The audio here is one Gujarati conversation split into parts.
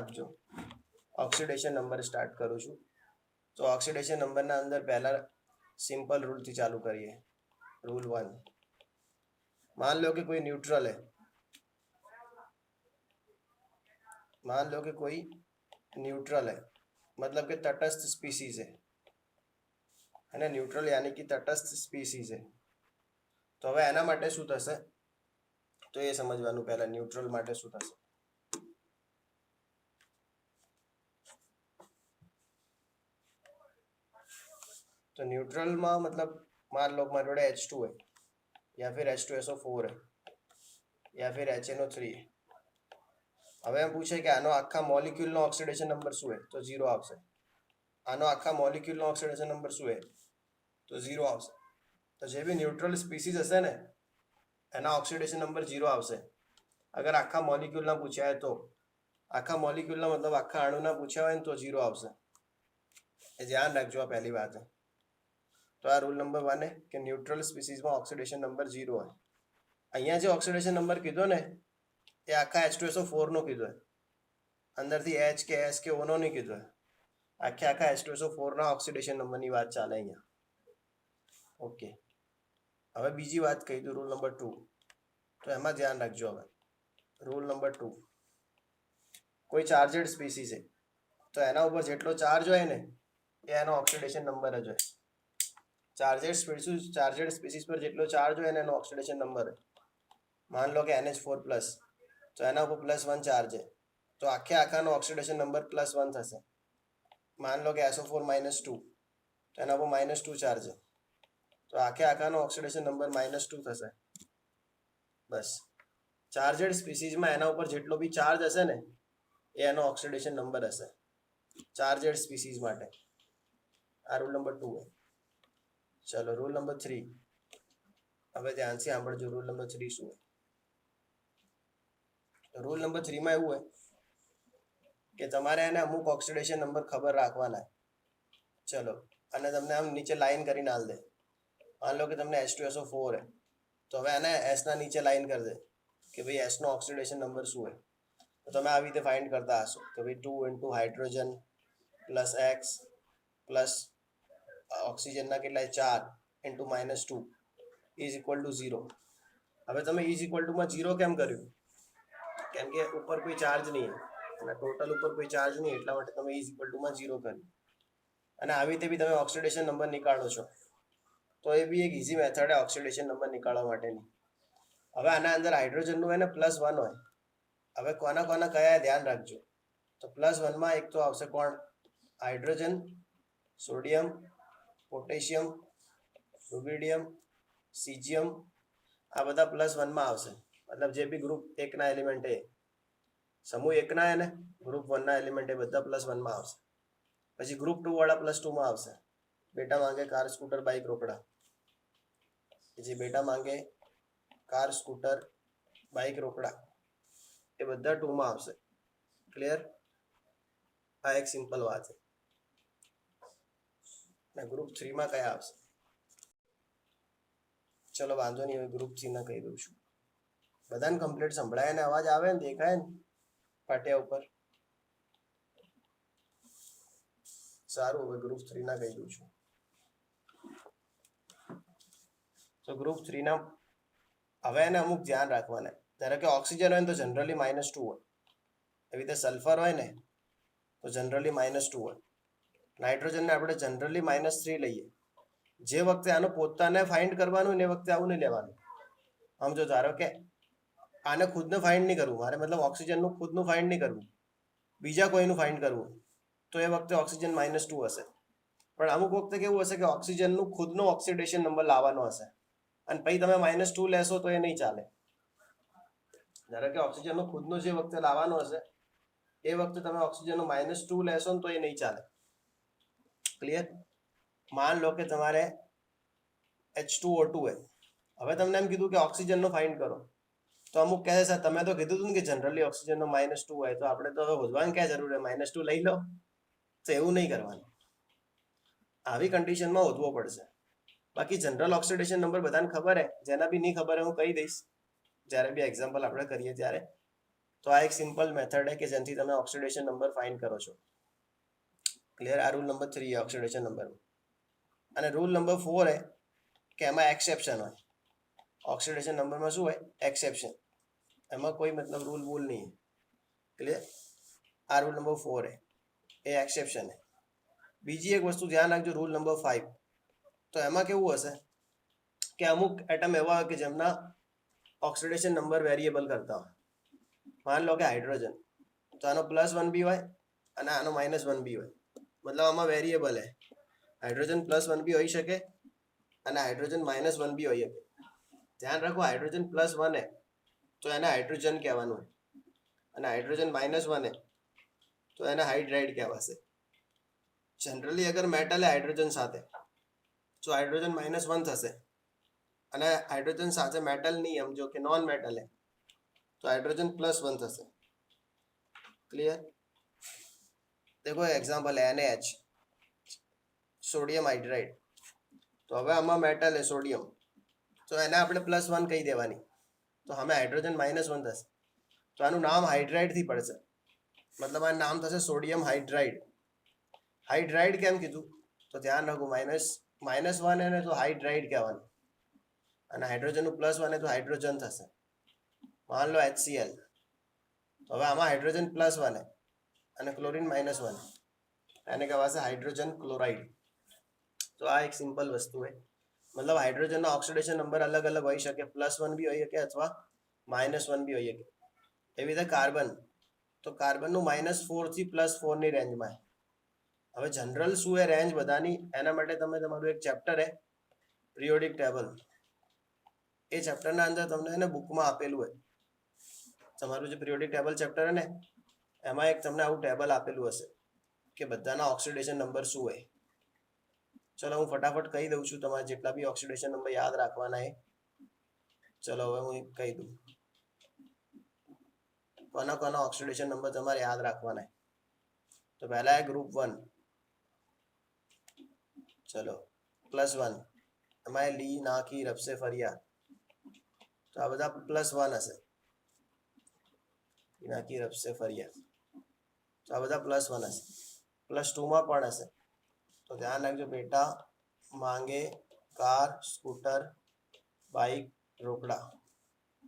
આપજો. ઓક્સિડેશન નંબર સ્ટાર્ટ કરું છું. તો ઓક્સિડેશન નંબરના અંદર પહેલા સિમ્પલ રૂલથી ચાલુ કરીએ. रूल 1, मान लो कि कोई न्यूट्रल है, मान लो कि कोई न्यूट्रल है मतलब कि तटस्थ स्पीसीज है ना. न्यूट्रल यानी कि तटस्थ स्पीसीज है. तो હવે એના માટે શું થશે તો એ સમજવાનું. પહેલા ન્યુટ્રલ માટે શું થશે. तो न्यूट्रल में मतलब मान लो हमारे जोड़े H2 है या फिर H2SO4 है या फिर HNO3 है. હવે એમ પૂછે કે આનો આખા મોલિક્યુલનો ઓક્સિડેશન નંબર શું है તો 0 આવશે. આનો આખા મોલિક્યુલનો ઓક્સિડેશન નંબર શું है તો 0 આવશે. તો જે બી ન્યુટ્રલ સ્પીસીસ હશે ને એના ઓક્સિડેશન નંબર 0 આવશે. અગર આખા મોલિક્યુલના પૂછ્યા હોય તો આખા મોલિક્યુલના मतलब આખા અણુના પૂછ્યા હોય ને તો 0 આવશે. એ ધ્યાન રાખજો. આ પહેલી વાત છે. તો આ રૂલ નંબર 1 है कि न्यूट्रल स्पीसीजમાં ઓક્સિડેશન નંબર 0 હોય. અહીંયા જે ઓક્સિડેશન નંબર કીધો ને એ આખા H2SO4 નો કીધો है. અંદરથી H કે S કે O નો નહીં કીધો है. આખા H2SO4 ના ઓક્સિડેશન નંબરની વાત ચાલે અહીંયા. ઓકે, હવે બીજી વાત કહી દઉં. Rule number 2. તો એમાં ધ્યાન રાખજો. હવે રૂલ નંબર 2, કોઈ ચાર્જેડ સ્પીસીસ છે તો એના ઉપર જેટલો ચાર્જ હોય ને એ એનો ઓક્સિડેશન નંબર જ હોય. ચાર્જેડ સ્પીસીસ પર જેટલો ચાર્જ હોય ને એનો ઓક્સિડેશન નંબર હોય. માન લો કે NH4+ તો એના ઉપર +1 ચાર્જ है તો આખાનો ઓક્સિડેશન નંબર +1 થશે. માન લો કે SO4-2 તો એના ઉપર -2 ચાર્જ है તો આખાનો ઓક્સિડેશન નંબર -2 થશે. બસ, ચાર્જેડ સ્પીસીસમાં એના ઉપર જેટલો બી ચાર્જ હશે ને એ એનો ઓક્સિડેશન નંબર હશે ચાર્જેડ સ્પીસીસ માટે. આ રૂલ નંબર 2 है. चलो रूल नंबर 3. હવે ધ્યાનથી સાંભળજો. રૂલ નંબર 3 શું है. રૂલ નંબર 3 માં એવું હોય કે તમારે એને અમુક ઓક્સિડેશન નંબર ખબર રાખવાના. ચલો, અને તમને આમ નીચે લાઈન કરીને આલ દે. मान लो कि તમને H2SO4 है તો હવે એને S ના નીચે લાઈન કરી દે કે ભાઈ S નો ઓક્સિડેશન નંબર શું है. તો તમે આવી રીતે ફાઇન્ડ કરતા હશો કે ભાઈ 2 * હાઇડ્રોજન + X + ઓક્સિજનના કેટલા 4 * -2 = 0. હવે તમે માં 0 કેમ કર્યું? કેમ કે ઉપર કોઈ ચાર્જ નહીં અને ટોટલ ઉપર કોઈ ચાર્જ નહીં એટલા માટે તમે માં 0 કર્યું. અને આવી રીતે બી તમે ઓક્સિડેશન નંબર નીકાળો છો તો એ બી એક ઈઝી મેથડ છે ઓક્સિડેશન નંબર નીકાળવા માટેની. હવે આના અંદર હાઇડ્રોજનનું એને +1 હોય. હવે કોના કયા ધ્યાન રાખજો. તો +1 માં એક તો આવશે કોણ? Hydrogen, sodium, potassium, rubidium, caesium. આ બધા +1 માં આવશે. मतलब જે બી ગ્રુપ 1 ના એલિમેન્ટ છે, સમૂહ 1 ના ને ગ્રુપ 1 ના એલિમેન્ટ એ બધા +1 માં આવશે. પછી ગ્રુપ 2 વાળા +2 માં આવશે. બેટા માંગે કાર, સ્કૂટર, બાઇક, રોકડા. જે બેટા માંગે કાર, સ્કૂટર, બાઇક, રોકડા એ બધા 2 માં આવશે. ક્લિયર? આ એક સિમ્પલ વાત છે. ને ગ્રુપ 3 માં કયા આવશે? ચલો વાંધો નહીં, હવે ગ્રુપ 3 ના કહી દઉં છું. બધાને કમ્પ્લીટ સંભળાય ને અવાજ આવે ને દેખાય ને પાટિયા ઉપર? સારું, હવે ગ્રુપ 3 ના કહી દઉં છું. તો ગ્રુપ 3 ના હવે એને અમુક ધ્યાન રાખવાના. ધારો કે ઓક્સિજન હોય ને તો જનરલી -2 હોય. એવી રીતે સલ્ફર હોય ને તો જનરલી -2 હોય. નાઇટ્રોજનને આપણે જનરલી -3 લઈએ. જે વખતે આનો પોતાને ફાઇન્ડ કરવાનું ને એ વખતે આવું નહીં લેવાનું. આમ જો ધારો કે આને ખુદને ફાઇન્ડ નહીં કરવું મારે, મતલબ ઓક્સિજનનું ખુદનું ફાઇન્ડ નહીં કરવું, બીજા કોઈનું ફાઇન્ડ કરવું, તો એ વખતે ઓક્સિજન -2 હશે. પણ અમુક વખતે કેવું હશે કે ઓક્સિજનનું ખુદનો ઓક્સિડેશન નંબર લાવવાનો હશે અને પછી તમે -2 લેશો તો એ નહીં ચાલે. ધારો કે ઓક્સિજનનો ખુદનો જે વખતે લાવવાનો હશે એ વખતે તમે ઓક્સિજનનો -2 લેશો ને તો એ નહીં ચાલે. ક્લિયર? માન લો કે તમારે H2O2 है. હવે તમને એમ કીધું કે ઓક્સિજનનો ફાઇન્ડ કરો તો અમુક કહે છે તમે તો કીધું હતું ને કે જનરલી ઓક્સિજનનો -2 હોય તો આપણે તો હવે હોદવાની ક્યાં જરૂર છે, -2 લઈ લો. તો એવું નહીં કરવાનું. આવી કન્ડિશનમાં હોદવો પડશે. બાકી જનરલ ઓક્સિડેશન નંબર બધાને ખબર છે. જેના બી નહીં ખબર હોય હું કહી દઈશ જ્યારે બી એક્ઝામ્પલ આપણે કરીએ ત્યારે. તો આ એક સિમ્પલ મેથડ છે કે જેનાથી તમે ઓક્સિડેશન નંબર ફાઇન્ડ કરો છો. ક્લિયર? આ રૂલ નંબર 3 है ઓક્સિડેશન નંબર. અને રૂલ નંબર 4 है કે એમાં એક્સેપ્શન હોય. ઓક્સિડેશન નંબરમાં શું હોય? એક્સેપ્શન. એમાં કોઈ મતલબ રૂલ વૂલ નહીં. ક્લિયર? આ રૂલ નંબર 4 है એ એક્સેપ્શન है. બીજી એક વસ્તુ ધ્યાન રાખજો, રૂલ નંબર 5. તો એમાં કેવું હશે કે અમુક એટમ એવા હોય કે જેમના ઓક્સિડેશન નંબર વેરિયેબલ કરતા હોય. માન લો કે હાઇડ્રોજન, તો આનો +1 બી હોય અને આનો -1 બી હોય. મતલબ આમાં વેરિયેબલ है. હાઇડ્રોજન +1 બી હોઈ શકે અને હાઇડ્રોજન -1 બી હોઈ શકે. ધ્યાન રાખો, હાઇડ્રોજન +1 है તો એને હાઇડ્રોજન કહેવાનું હોય અને હાઇડ્રોજન -1 है તો એને હાઇડ્રાઇડ કહેવાશે. જનરલી અગર મેટલ है હાઇડ્રોજન સાથે તો હાઇડ્રોજન -1 થશે અને હાઇડ્રોજન સાથે મેટલ નહીં, સમજો કે નોન મેટલ है तो हाइड्रोजन +1 થશે. क्लियर? देखो एग्जांपल है NaH, सोडियम हाइड्राइड. तो હવે આમાં મેટલ है સોડિયમ, તો એને આપણે +1 કહી દેવાની, તો હમે હાઇડ્રોજન -1 થશે. તો આનું નામ હાઇડ્રાઇડ થી પડશે. મતલબ આ નામ થશે સોડિયમ હાઇડ્રાઇડ. હાઇડ્રાઇડ કેમ કીધું? તો ધ્યાન રાખો, -1 એને તો હાઇડ્રાઇડ કહેવાનું અને હાઇડ્રોજનનું +1 તો હાઇડ્રોજન થશે. मान लो HCl, तो હવે આમાં હાઇડ્રોજન +1 है અને ક્લોરીન -1, એને કહેવાશે હાઇડ્રોજન ક્લોરાઇડ. તો આ એક સિમ્પલ વસ્તુ છે. મતલબ હાઇડ્રોજનનો ઓક્સિડેશન નંબર અલગ અલગ હોઈ શકે, +1 બી હોઈ શકે અથવા -1 બી હોઈ શકે. એવી રીતે કાર્બન, તો કાર્બનનું -4 થી +4 ની રેન્જમાં. હવે જનરલ શું है રેન્જ બધાની, એના માટે તમે તમારું એક ચેપ્ટર है પિરિયોડિક ટેબલ, એ ચેપ્ટરના અંદર તમને એને બુકમાં આપેલું હોય. તમારું જે પિરિયોડિક ટેબલ ચેપ્ટર है ને એમાં એક તમને આવું ટેબલ આપેલું હશે કે બધાના ઓક્સિડેશન નંબર શું હોય. ચલો હું ફટાફટ કહી દઉં છું તમારે જેટલા બી ઓક્સિડેશન નંબર યાદ રાખવાના है. ચલો હવે હું કહી દઉં કોના કોના ઓક્સિડેશન નંબર તમારે યાદ રાખવાના है. તો પહેલા है ગ્રુપ 1, ચલો +1, એમાં લી, નાકી, રબસે, ફરિયા. તો આ બધા +1 હશે. નાકી, રબસે, ફરિયા, તો આ બધા +1 હશે. +2 માં પણ હશે. તો ધ્યાન રાખજો બેટા, માંગે, કાર, સ્કૂટર, બાઇક, રોકડા.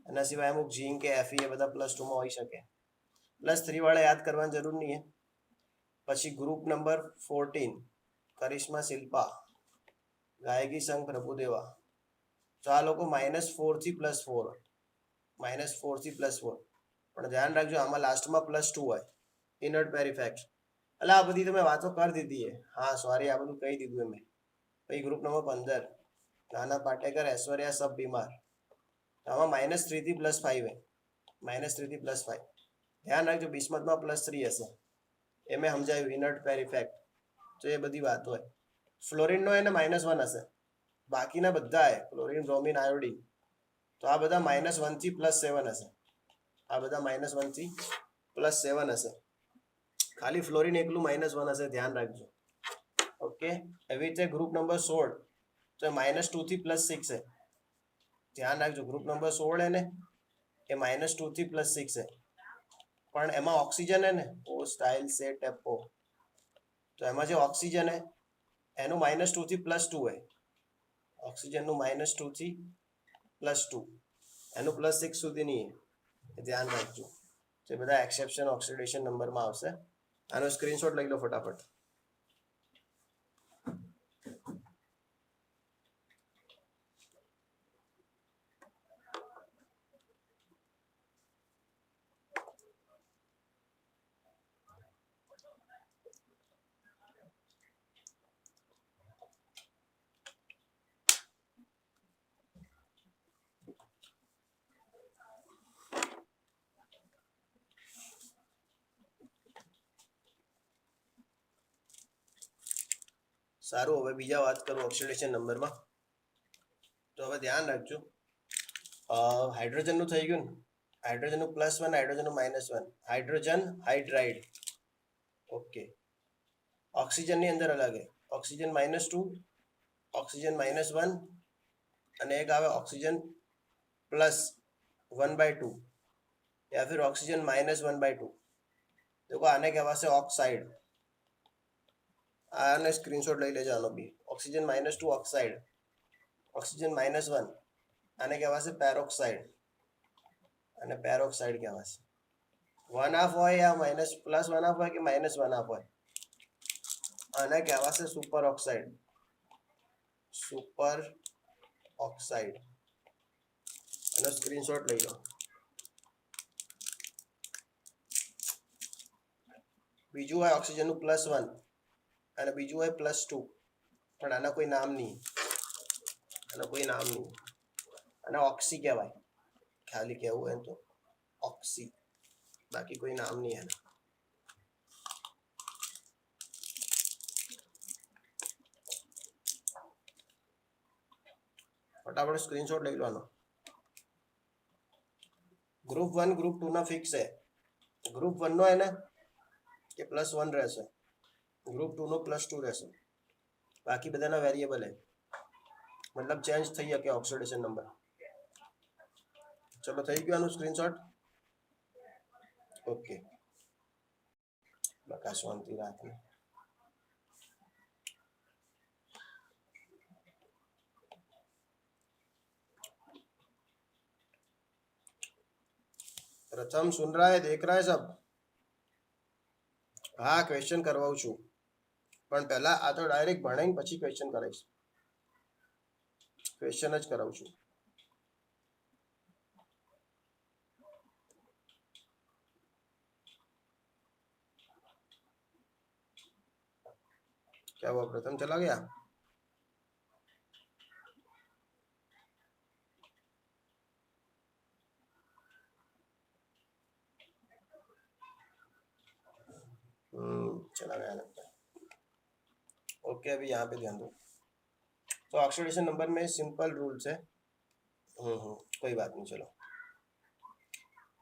એના સિવાય અમુક ઝીંક કે Fe એ બધા +2 માં હોઈ શકે. +3 વાળા યાદ કરવાની જરૂર નહીં है. પછી ગ્રુપ નંબર 14, કરિશ્મા, શિલ્પા, ગાયકી સંઘ, પ્રભુદેવા. તો આ લોકો -4 થી +4, -4 થી +4. પણ ધ્યાન રાખજો આમાં લાસ્ટમાં +2 હોય, ઇનર્ટ પેરિફેક્ટ. એટલે આ બધી તમે વાતો કરી દીધી है. હા સોરી, આ બધું કહી દીધું મેં. પછી ગ્રુપ નંબર 15, નાના પાટેકર, ऐश्वर्या, सब बीमार. આમાં -3 થી +5 है, -3 થી +5. ધ્યાન રાખજો બિસ્મતમાં +3 હશે, એ મેં સમજાવ્યું, ઇનર્ટ પેરિફેક્ટ. તો એ બધી વાત હોય. ફ્લોરિનનો એને -1 હશે, બાકીના બધા है ક્લોરીન, બ્રોમિન, આયોડિન. તો આ બધા -1 થી +7 હશે. આ બધા -1 થી +7 હશે. ખાલી ફ્લોરિન એકલું -1 હશે, ધ્યાન રાખજો. ઓકે, એવી રીતે ગ્રુપ નંબર 16, તો -2 થી +6 है. ધ્યાન રાખજો ગ્રુપ નંબર 16 है ને એ -2 થી +6 है. પણ એમાં ઓક્સિજન है ને, ઓ સ્ટાઇલ સે ટેપો, તો એમાં જે ઓક્સિજન है એનું -2 થી +2 है. ઓક્સિજનનું -2 થી +2, એનું +6 સુધી નહીં है. ધ્યાન રાખજો. તો એ બધા એક્સેપ્શન ઓક્સિડેશન નંબરમાં આવશે. આનો સ્ક્રીનશોટ લઈ લો ફટાફટ. સારું, હવે બીજા વાત કરું ઓક્સિડેશન નંબરમાં. તો હવે ધ્યાન રાખજો, હાઇડ્રોજનનું થઈ ગયું ને, હાઇડ્રોજનનું +1, હાઇડ્રોજનનું -1, હાઇડ્રોજન હાઇડ્રાઇડ. ઓકે, ઓક્સિજનની અંદર અલગ है, ઓક્સિજન -2, ઓક્સિજન -1 અને એક આવે ઓક્સિજન +1/2. या फिर ऑक्सीजन -1/2। देखो आने के बाद से ऑक्साइड, आने स्क्रीनशॉट ले जानो भी। ऑक्सीजन -2 ऑक्साइड, ऑक्सीजन -1 आने के बाद से पेरोक्साइड, અને પેરોક્સાઇડ કહેવાય છે। 1/2 હોય या +1/2 હોય કે -1/2 હોય, આને કહેવાય છે સુપર ઓક્સાઇડ। સુપર ઓક્સાઇડ એનો સ્ક્રીનશોટ લઈ લો। બીજું હોય ઓક્સિજનનું +1 અને બીજું હોય +2, પણ આના કોઈ નામ નહીં, આના કોઈ નામ નહીં। આને ઓક્સી કહેવાય, ખાલી કહેવું હોય તો ઓક્સી, બાકી કોઈ નામ નહીં એના। फटाफट स्क्रीनशॉट ले लो आनो। ग्रुप 1 ग्रुप 2 ना फिक्स है। ग्रुप 1 नो है ना કે +1 રહેશે, ગ્રુપ 2 નો +2 રહેશે, બાકી બધાના વેરિયેબલ है, मतलब चेंज થઈ શકે ઓક્સિડેશન નંબર। ચલો થઈ ગયો આનો સ્ક્રીનશોટ। ઓકે, બકા શાંતિ રાખને। प्रथम सुन रहा है, देख रहा है सब? हाँ, क्वेश्चन करवाऊं છું, પણ પહેલા આ તો ડાયરેક્ટ ભણાઈને પછી ક્વેશ્ચન કરાઈશ। ક્વેશ્ચન જ કરાવું છું। क्या हुआ, प्रथम चला गया? चला गया लगता है। ओके, अभी यहाँ पे ध्यान दो। तो ऑक्सीडेशन नंबर में सिंपल रूल्स है। कोई बात नहीं, चलो।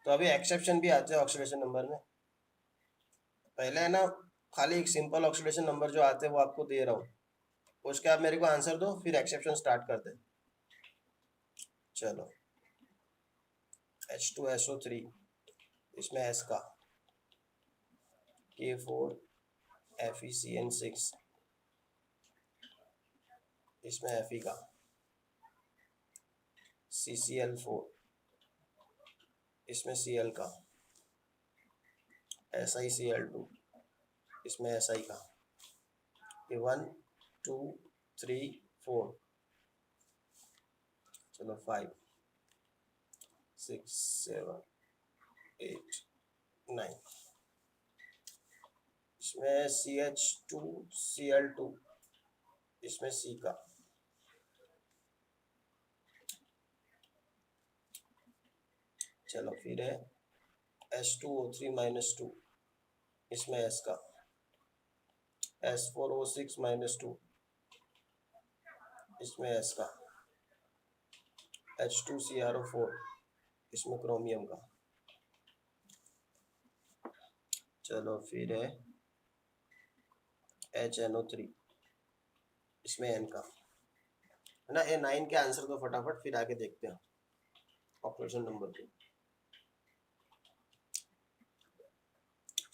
तो अभी एक्सेप्शन भी आते हैं ऑक्सीडेशन नंबर में। पहले है ना, खाली एक सिंपल ऑक्सीडेशन नंबर जो आते हैं वो आपको दे रहा हूँ, उसके आप मेरे को आंसर दो, फिर एक्सेप्शन स्टार्ट करते हैं। चलो, H2SO3, इसमें S का, K4FeCN6, इसमें Fe का, CCl4, इसमें Cl का, SiCl2, इसमें Si का। ये 1 2 3 4, चलो 5 6 7 8 9, इसमें CH2Cl2, इसमें C का, चलो फिर है H2O3-2, इसमें S का, S4O6-2, इसमें S का, H2CrO4, इसमें क्रोमियम का। चलो फिर है HNO3, इसमें N का, है ना। ये 9 के आंसर दो फटाफट, फिर आगे देखते हैं ऑक्सीडेशन नंबर को।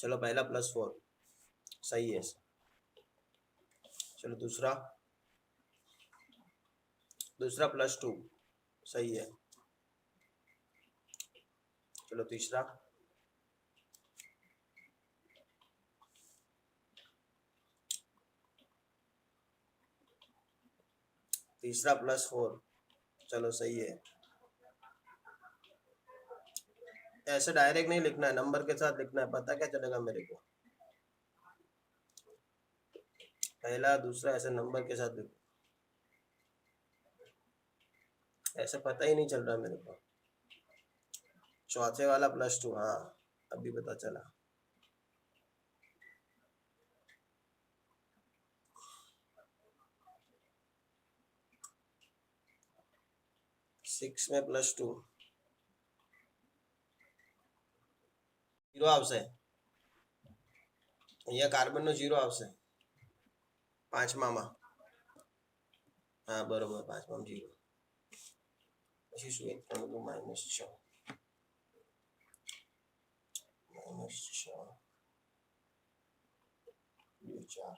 चलो पहला +4 सही है। चलो दूसरा +2 सही है। चलो तीसरा +4, चलो सही है। ऐसे डायरेक्ट नहीं लिखना है, नंबर के साथ लिखना है, पता क्या चलेगा मेरे को। पहला दूसरा ऐसे नंबर के साथ लिखो, ऐसे पता ही नहीं चल रहा मेरे को। चौथे वाला +2, हाँ अभी पता चला। सिक्स में +2 0 આવશે, અહીંયા કાર્બનનો 0 આવશે પાંચમામાં। હા બરોબર, પાંચમામાં 0, પછી શું -6। अच्छा ये 4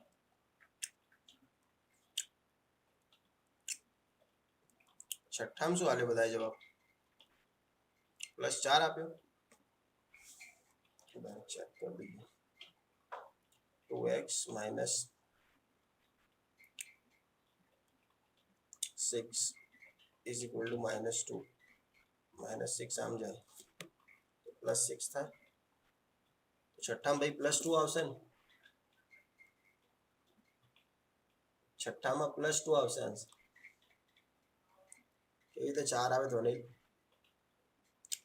छठ्ठाम શું આલે બધાય જવાબ +4 આપ્યો ચેક કરી દઈએ 2x minus 6 is equal to -2 -6 આમ જાય +6 થાય છઠ્ઠામાં ભાઈ +2 આવશે ને છઠ્ઠામાં +2 આવશે આન્સર કેવી રીતે 4 આવે તો નહીં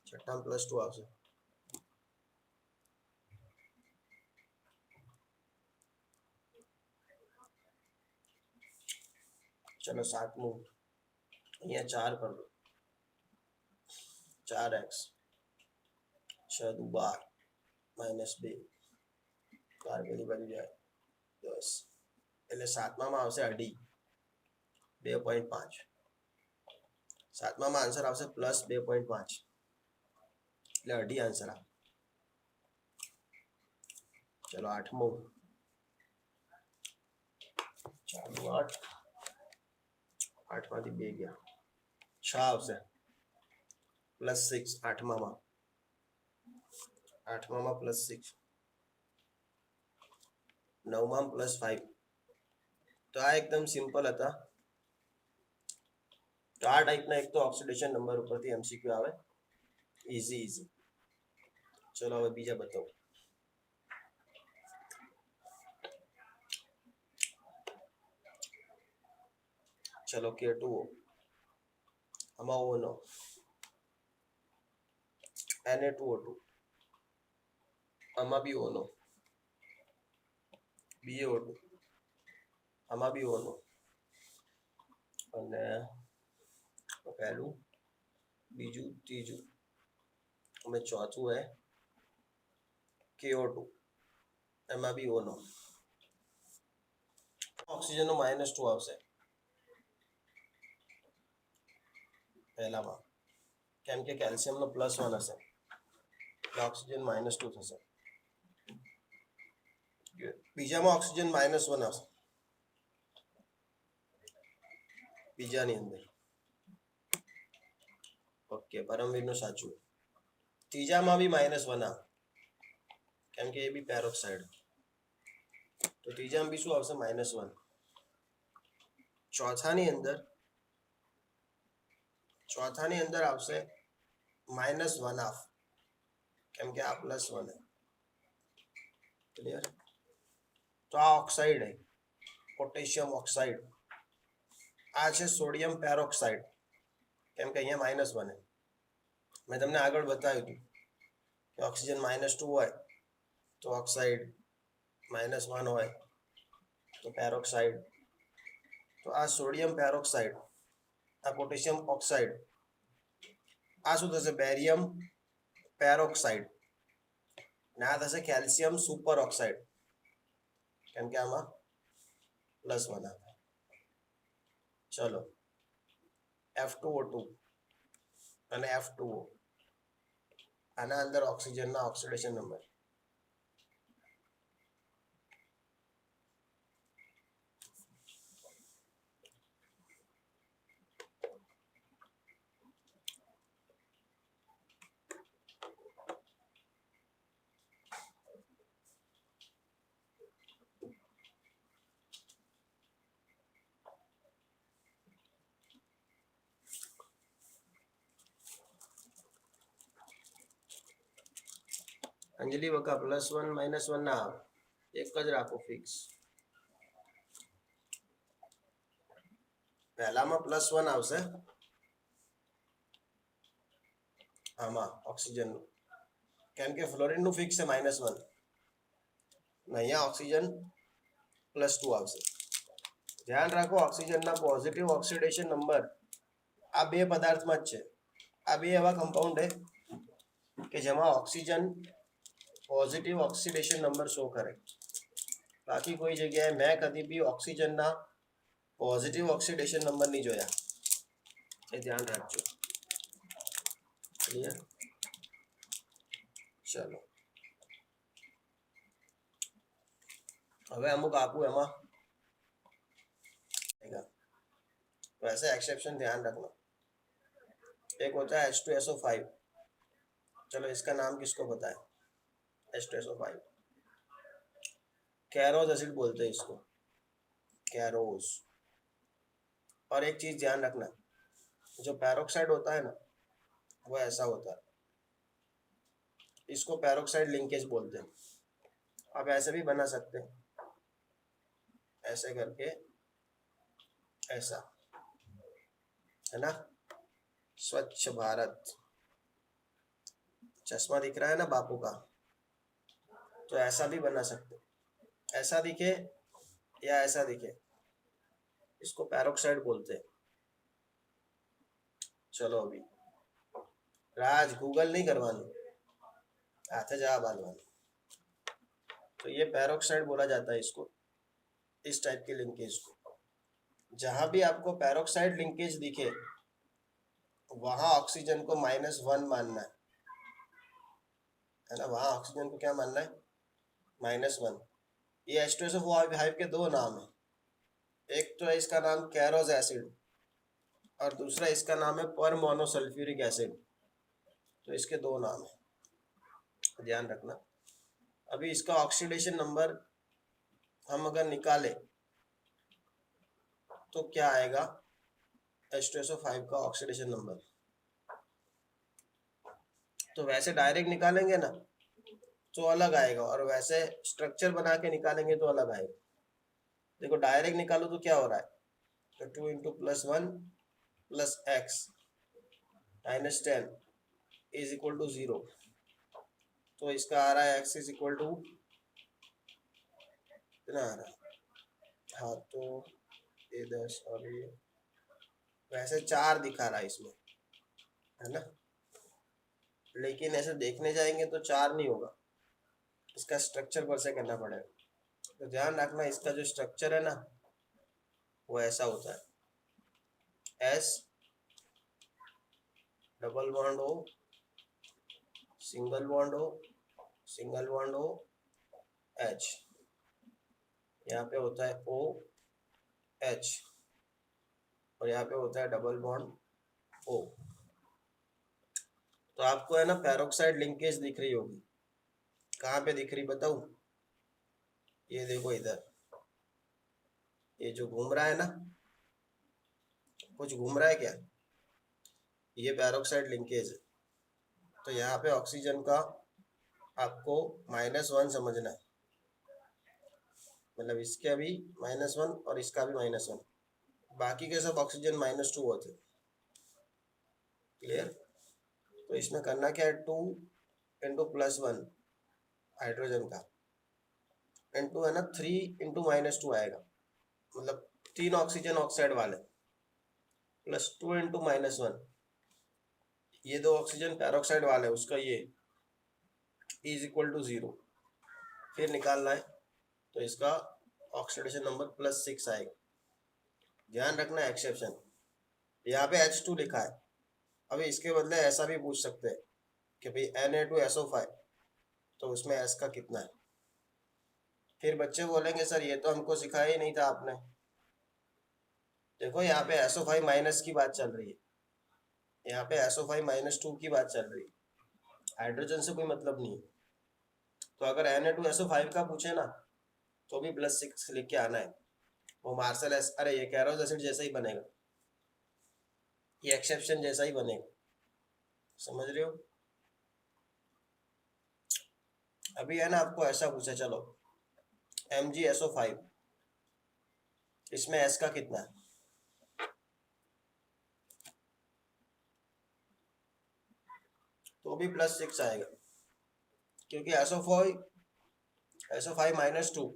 છઠ્ઠામાં +2 આવશે चलो 7મું અહીંયા 4 कर दो 4x 6 दू 12 -2 12 પેલી બાજુ જાય 10 એટલે સાતમામાં આવશે અઢી 2.5 સાતમામાં આન્સર આવશે +2.5 એટલે અઢી આન્સર આવે ચલો 8મું 4 દુ 8 8માંથી 2 ગયા 6 આવશે +6 8મામાં +6 9માં +5 તો આ એકદમ સિમ્પલ હતા તો આ ટાઈપના એક તો ઓક્સિડેશન નંબર ઉપરથી એમસીક્યુ આવે ઈઝી ચલો હવે બીજા બતાવો चलो K2 આમાં O નો Na2O2 આમાં બી O નો BaO2 આમાં બી O નો અને પહેલું બીજું ત્રીજું અને ચોથું હે KO2 એમાં બી O નો ઓક્સિજન નો -2 આવશે પહેલામાં કેમ કે કેલ્શિયમનો +1 હશે એટલે ઓક્સિજન -2 થશે બીજામાં ઓક્સિજન -1 આવશે બીજાની અંદર ઓકે પરમવીરનું સાચું ત્રીજામાં બી -1 આવે કેમ કે એ બી પેરોક્સાઇડ તો ત્રીજામાં બી શું આવશે -1 ચોથાની અંદર આવશે -1/2 કેમ કે આ +1 ક્લિયર તો આ ઓક્સાઇડ है પોટેશિયમ ઓક્સાઇડ આ છે સોડિયમ પેરોક્સાઇડ કેમ કે અહીંયા -1 है મેં તમને આગળ બતાવ્યું હતું કે ઓક્સિજન -2 હોય તો ઓક્સાઇડ -1 હોય તો પેરોક્સાઇડ તો આ સોડિયમ પેરોક્સાઇડ આ પોટેશિયમ ઓક્સાઇડ આ શું થશે બેરિયમ પેરોક્સાઇડ ને આ થશે કેલ્શિયમ સુપર ઓક્સાઇડ કેમ કે આમાં +1 આવે ચલો F2O2 અને F2O આના અંદર ઓક્સિજનના ઓક્સિડેશન નંબર અંજલિ વકા +1 -1 ના આવે એક જ રાખો ફિક્સ પહેલામાં +1 આવશે આમાં ઓક્સિજન કેમ કે ફ્લોરિન નું ફિક્સ છે -1 અહીંયા ઓક્સિજન +2 આવશે ધ્યાન રાખો ઓક્સિજનના પોઝિટિવ ઓક્સિડેશન નંબર આ બે પદાર્થમાં જ છે આ બે એવા કમ્પાઉન્ડ છે કે જેમાં oxygen positive oxidation number show કરે બાકી કોઈ જગ્યાએ મેં કદી બી ઓક્સિજનના પોઝિટિવ ઓક્સિડેશન નંબર નહીં જોયા એ ધ્યાન રાખજો ક્લિયર ચલો હવે અમુક આપું એમાં वैसे एक्सेप्शन ध्यान रखना। एक होता है H2SO5, चलो इसका नाम किसको पता है? H2SO5 कैरोज एसिड बोलते हैं इसको, कैरोज। और एक चीज ध्यान रखना, जो पैरोक्साइड होता है ना वो ऐसा होता है, इसको पैरोक्साइड लिंकेज बोलते हैं। आप ऐसे भी बना सकते हैं, ऐसे करके, ऐसा है ना। स्वच्छ भारत, चश्मा दिख रहा है ना बापू का, तो ऐसा भी बना सकते, ऐसा दिखे या ऐसा दिखे, इसको पैरोक्साइड बोलते हैं। चलो अभी राज गूगल नहीं करवानी, हाथे जवाब आलवानी। तो ये पैरोक्साइड बोला जाता है इसको, इस टाइप के लिंकेज को। जहां भी आपको पैरोक्साइड लिंकेज दिखे वहां ऑक्सीजन को -1 मानना है ना, वहां ऑक्सीजन को क्या मानना है? -1। ये H2SO5 के दो नाम है, एक तो है इसका नाम कैरोज एसिड और दूसरा इसका नाम है पर मोनोसल्फ्यूरिक एसिड। तो इसके दो नाम है, ध्यान रखना। अभी इसका ऑक्सीडेशन नंबर हम अगर निकाले तो क्या आएगा? H2SO5 का ऑक्सीडेशन नंबर, तो वैसे डायरेक्ट निकालेंगे ना तो अलग आएगा, और वैसे स्ट्रक्चर बना के निकालेंगे तो अलग आएगा। देखो डायरेक्ट निकालो तो क्या हो रहा है, तो 2 × +1 + x - 10 = 0। तो इसका आ रहा है x = कितना आ रहा है? हाँ तो ये 10 और ये वैसे 4 दिखा रहा है इसमें, है ना, लेकिन ऐसे देखने जाएंगे तो 4 नहीं होगा, इसका स्ट्रक्चर पर से करना पड़ेगा। तो ध्यान रखना, इसका जो स्ट्रक्चर है ना वो ऐसा होता है, S double bond O, single bond O, single bond O, H, यहाँ पे होता है OH और यहाँ पे होता है डबल बॉन्ड O। तो आपको है ना पैरोक्साइड लिंकेज दिख रही होगी, कहाँ पे दिख रही बताऊं? ये देखो इधर, ये जो घूम रहा है ना, कुछ घूम रहा है क्या? ये पैरोक्साइड लिंकेज है। तो यहाँ पे ऑक्सीजन का आपको -1 समझना है, मतलब इसके भी -1 और इसका भी -1, बाकी के सब ऑक्सीजन -2 होते। क्लियर? तो इसमें करना क्या है, 2 × +1 हाइड्रोजन का इनटू है ना 3 × -2 आएगा, मतलब 3 ऑक्सीजन ऑक्साइड वाले, +2 × -1, ये 2 ऑक्सीजन पैरोक्साइड वाले, उसका ये = 0। फिर निकालना है तो इसका ऑक्सीडेशन नंबर +6 आएगा। ध्यान रखना एक्सेप्शन, यहाँ पे H2 लिखा है, अभी इसके बदले ऐसा भी पूछ सकते हैं कि भाई Na2SO5, तो उसमें S का कितना है। फिर बच्चे बोलेंगे सर ये तो हमको सिखाया ही नहीं था आपने। देखो यहाँ पे SO5 माइनस की बात चल रही है, यहाँ पे SO5 -2 की बात चल रही है, हाइड्रोजन से कोई मतलब नहीं है। तो अगर Na2SO5 का पूछे ना तो भी +6 लिख के आना है, वो मार्शल अरे ये कैरोज एसिड जैसा ही बनेगा, ये एक्सेप्शन जैसा ही बनेगा, समझ रहे हो? अभी है ना आपको ऐसा पूछा, चलो MgSO5, इसमें S का कितना है? तो भी +6 आएगा, क्योंकि SO5 -2,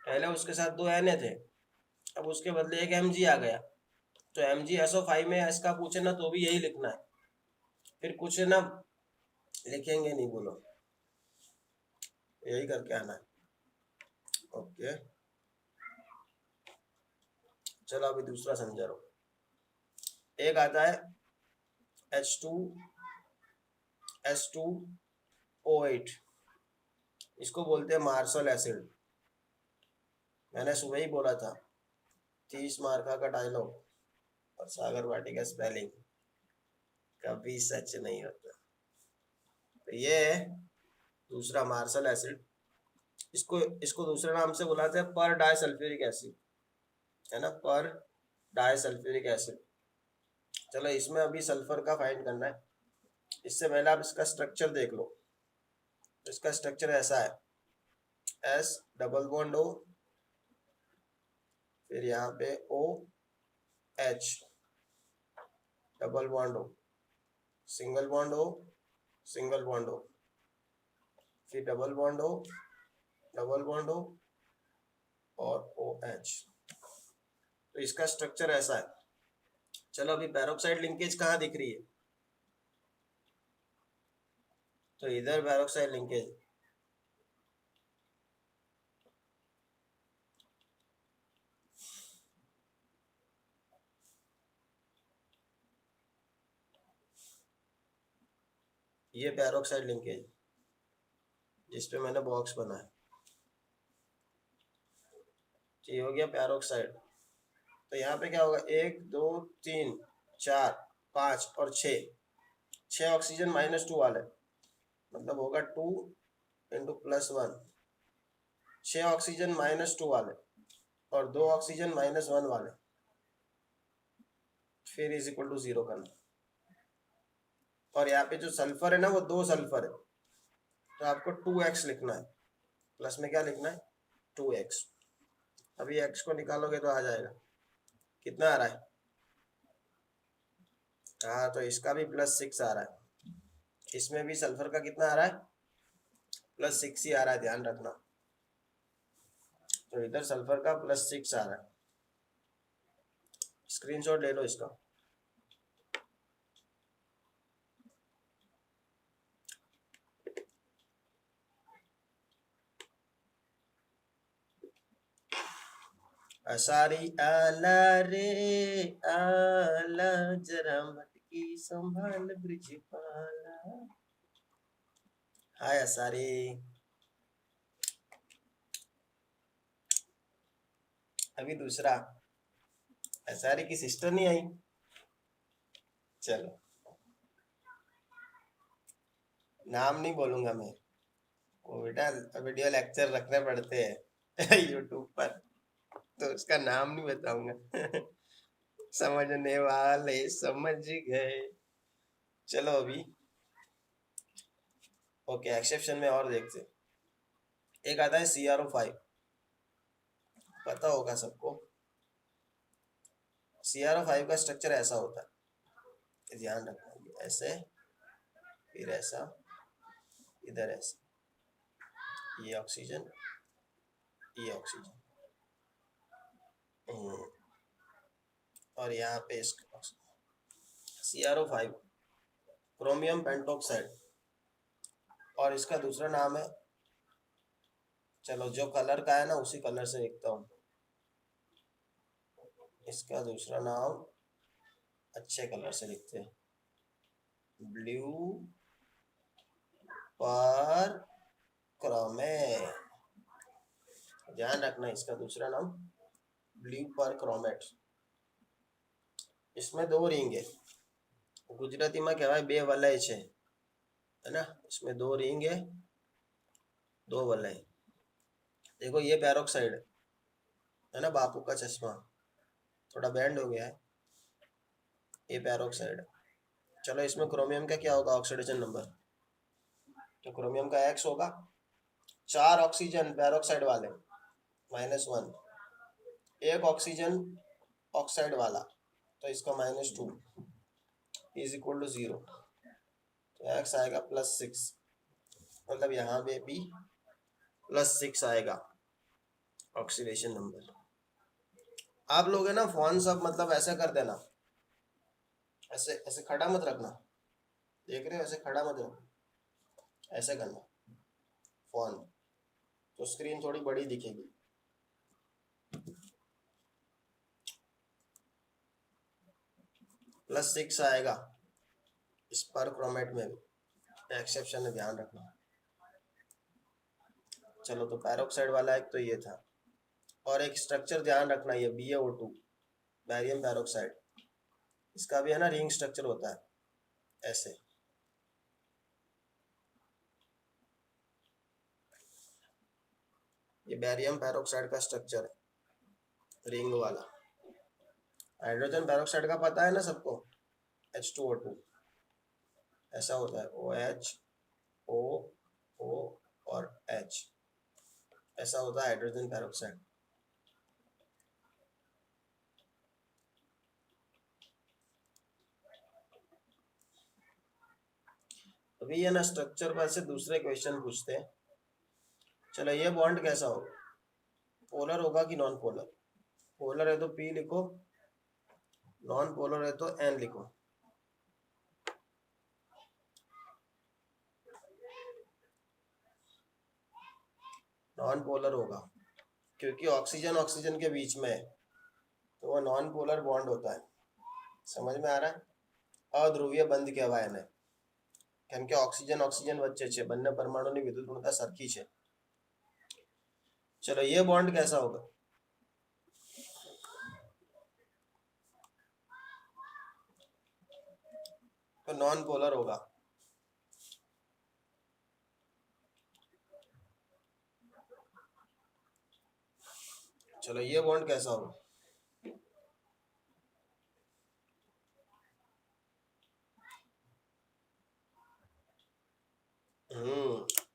पहले उसके साथ 2 Na थे, अब उसके बदले एक Mg आ गया, तो MgSO5 में S का पूछे ना तो भी यही लिखना है, फिर कुछ ना लिखेंगे नहीं, बोलो यही करके आना है। ओके चलो अभी दूसरा समझा रहा हूँ। एक आता है H2S2O8, इसको बोलते हैं मार्शल एसिड। मैंने सुबह ही बोला था 30 मार्का का डायलॉग और सागर भाटी का स्पेलिंग कभी सच नहीं होता। तो ये है दूसरा मार्शल एसिड। इसको इसको दूसरे नाम से बुलाते हैं पर डाई सल्फ्यूरिक एसिड, है ना, पर डाई सल्फ्यूरिक एसिड। चलो इसमें अभी सल्फर का फाइंड करना है। इससे पहले आप इसका स्ट्रक्चर देख लो। इसका स्ट्रक्चर ऐसा है, एस डबल बॉन्ड ओ, फिर यहाँ पे O H double bond O, single bond O, single bond O, फिर double bond O, double bond O और ओ एच। तो इसका स्ट्रक्चर ऐसा है। चलो अभी पैरोक्साइड लिंकेज कहाँ दिख रही है? तो इधर पैरोक्साइड लिंकेज, ये पैरोक्साइड लिंकेज जिसपे मैंने बॉक्स बनाया, ये हो गया पैरोक्साइड। तो यहाँ पे क्या होगा, 1 2 3 4 5 और 6 ऑक्सीजन -2 वाले, मतलब होगा 2 × +1। 6 ऑक्सीजन -2 वाले और 2 ऑक्सीजन -1 वाले, फिर इज इक्वल टू 0 करना। और यहाँ पे जो सल्फर है ना, वो 2 सल्फर है, तो आपको 2x लिखना है। प्लस में क्या लिखना है? 2x। अभी x को निकालोगे तो आ जाएगा, कितना आ रहा है? हाँ, तो इसका भी +6 आ रहा है। इसमें भी सल्फर का कितना आ रहा है? +6 ही आ रहा है, ध्यान रखना। तो इधर सल्फर का +6 आ रहा है। स्क्रीनशॉट ले लो इसका। असारी आला रे आला, जरा मटकी संभाल ब्रिज पाला। हाय असारी। अभी दूसरा, असारी की सिस्टर नहीं आई। चलो, नाम नहीं बोलूंगा मैं, वो बेटा वीडियो लेक्चर रखने पड़ते हैं यूट्यूब पर, तो उसका नाम नहीं बताऊंगा समझने वाले समझ गए। चलो अभी ओके, एक्सेप्शन में और देखते। एक आता है CrO5, पता होगा सबको। CrO5 का स्ट्रक्चर ऐसा होता है, ध्यान रखना, ऐसे, फिर ऐसा, इधर ऐसा, ये ऑक्सीजन, ये ऑक्सीजन, और यहाँ पे इसका CrO5 क्रोमियम पेंटोक्साइड, और इसका दूसरा नाम है, चलो जो कलर का है ना उसी कलर से लिखता हूँ। इसका दूसरा नाम अच्छे कलर से लिखते हैं, ब्लू पर क्रोमेट। ध्यान रखना, इसका दूसरा नाम ब्लू पर क्रोमेट। इसमें 2 रिंग है, गुजराती में कहवाय 2 वलय है ना। इसमें 2 रिंग है, 2 वलय। देखो ये पैरोक्साइड है ना, बापू का चश्मा थोड़ा बैंड हो गया है, ये पैरोक्साइड। चलो इसमें क्रोमियम का क्या होगा ऑक्सीडेशन नंबर? तो क्रोमियम का X होगा। 4 ऑक्सीजन पैरोक्साइड वाले -1, 1 ऑक्सीजन ऑक्साइड वाला, तो इसका -2 इज इक्वल टू 0। तो X आएगा +6, मतलब यहाँ पे भी +6 आएगा ऑक्सीडेशन नंबर। आप लोग है ना फोन सब मतलब ऐसे कर देना, ऐसे ऐसे खड़ा मत रखना, देख रहे हो, ऐसे खड़ा मत रखना, ऐसे करना फोन, तो स्क्रीन थोड़ी बड़ी दिखेगी। +6 आएगा इस पर क्रोमेट में भी, एक्सेप्शन है, ध्यान रखना। चलो तो पैरोक्साइड वाला एक तो ये था, और एक स्ट्रक्चर ध्यान रखना, ये BaO2 बैरियम पैरोक्साइड, इसका भी है ना रिंग स्ट्रक्चर होता है ऐसे। ये बैरियम पैरोक्साइड का स्ट्रक्चर है रिंग वाला। हाइड्रोजन पैरोक्साइड का पता है ना सबको, H2O2 ऐसा होता है, OH O O और H, ऐसा होता है हाइड्रोजन पैरोक्साइड। अभी ये ना स्ट्रक्चर पर से दूसरे क्वेश्चन पूछते हैं। चलो ये बॉन्ड कैसा होगा, पोलर होगा कि नॉन पोलर? पोलर है तो P लिखो, नॉन पोलर है तो N लिखो। नॉन पोलर होगा क्योंकि ऑक्सीजन ऑक्सीजन के बीच में है, तो वो नॉन पोलर बॉन्ड होता है। समझ में आ रहा है? अध्रुवीय बंध કહેવાય એને, કેમ કે ઓક્સિજન ઓક્સિજન વચ્ચે છે, બંને પરમાણુની વિદ્યુત ઋણતા સરખી છે। चलो ये बॉन्ड कैसा होगा, तो नॉन पोलर होगा। चलो ये बॉन्ड कैसा होगा,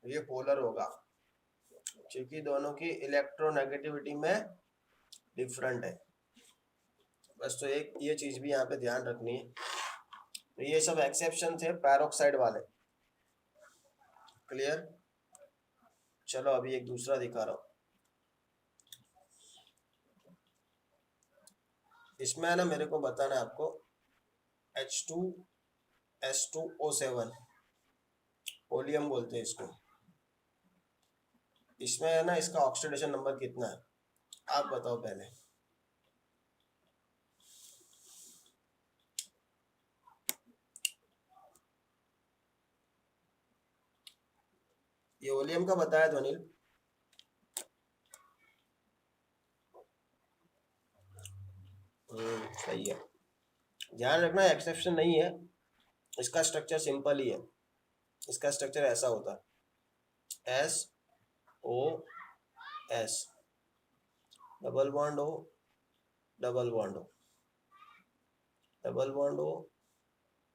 ये पोलर होगा क्योंकि दोनों की इलेक्ट्रोनेगेटिविटी में डिफरेंट है। बस तो एक ये चीज भी यहाँ पे ध्यान रखनी है। तो ये सब एक्सेप्शन थे पैरोक्साइड वाले, क्लियर? चलो अभी एक दूसरा दिखा रहा हूँ। इसमें है ना मेरे को बताना है आपको H2S2O7 ओलियम बोलते हैं इसको। इसमें है ना इसका ऑक्सीडेशन नंबर कितना है, आप बताओ पहले। ये ओलियम का बताया तो अनिल? सही है। ध्यान रखना एक्सेप्शन नहीं है, इसका स्ट्रक्चर सिंपल ही है। इसका स्ट्रक्चर ऐसा होता है SOS, double bond O, double bond O, double bond O,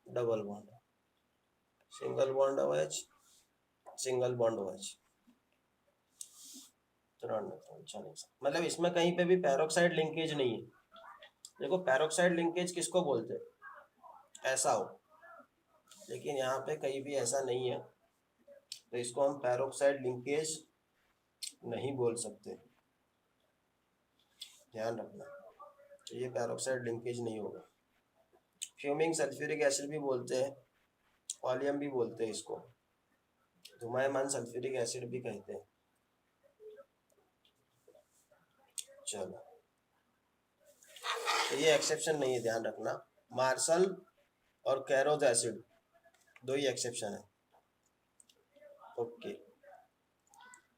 double bond O, single bond OH, single bond OH। मतलब इसमें कहीं पे भी पैरोक्साइड लिंकेज नहीं है। देखो पैरोक्साइड लिंकेज किसको बोलते हैं, ऐसा हो, लेकिन यहाँ पे कहीं भी ऐसा नहीं है, तो इसको हम पैरोक्साइड लिंकेज नहीं बोल सकते, ध्यान रखना। तो ये पैरोक्साइड लिंकेज नहीं होगा। फ्यूमिंग सल्फ्यूरिक एसिड भी बोलते हैं, ओलियम भी बोलते हैं इसको, धुमायमान सल्फ्यूरिक एसिड भी कहते हैं। चलो तो ये एक्सेप्शन नहीं है, ध्यान रखना। मार्शल और कैरोज एसिड दो ही एक्सेप्शन है। ओके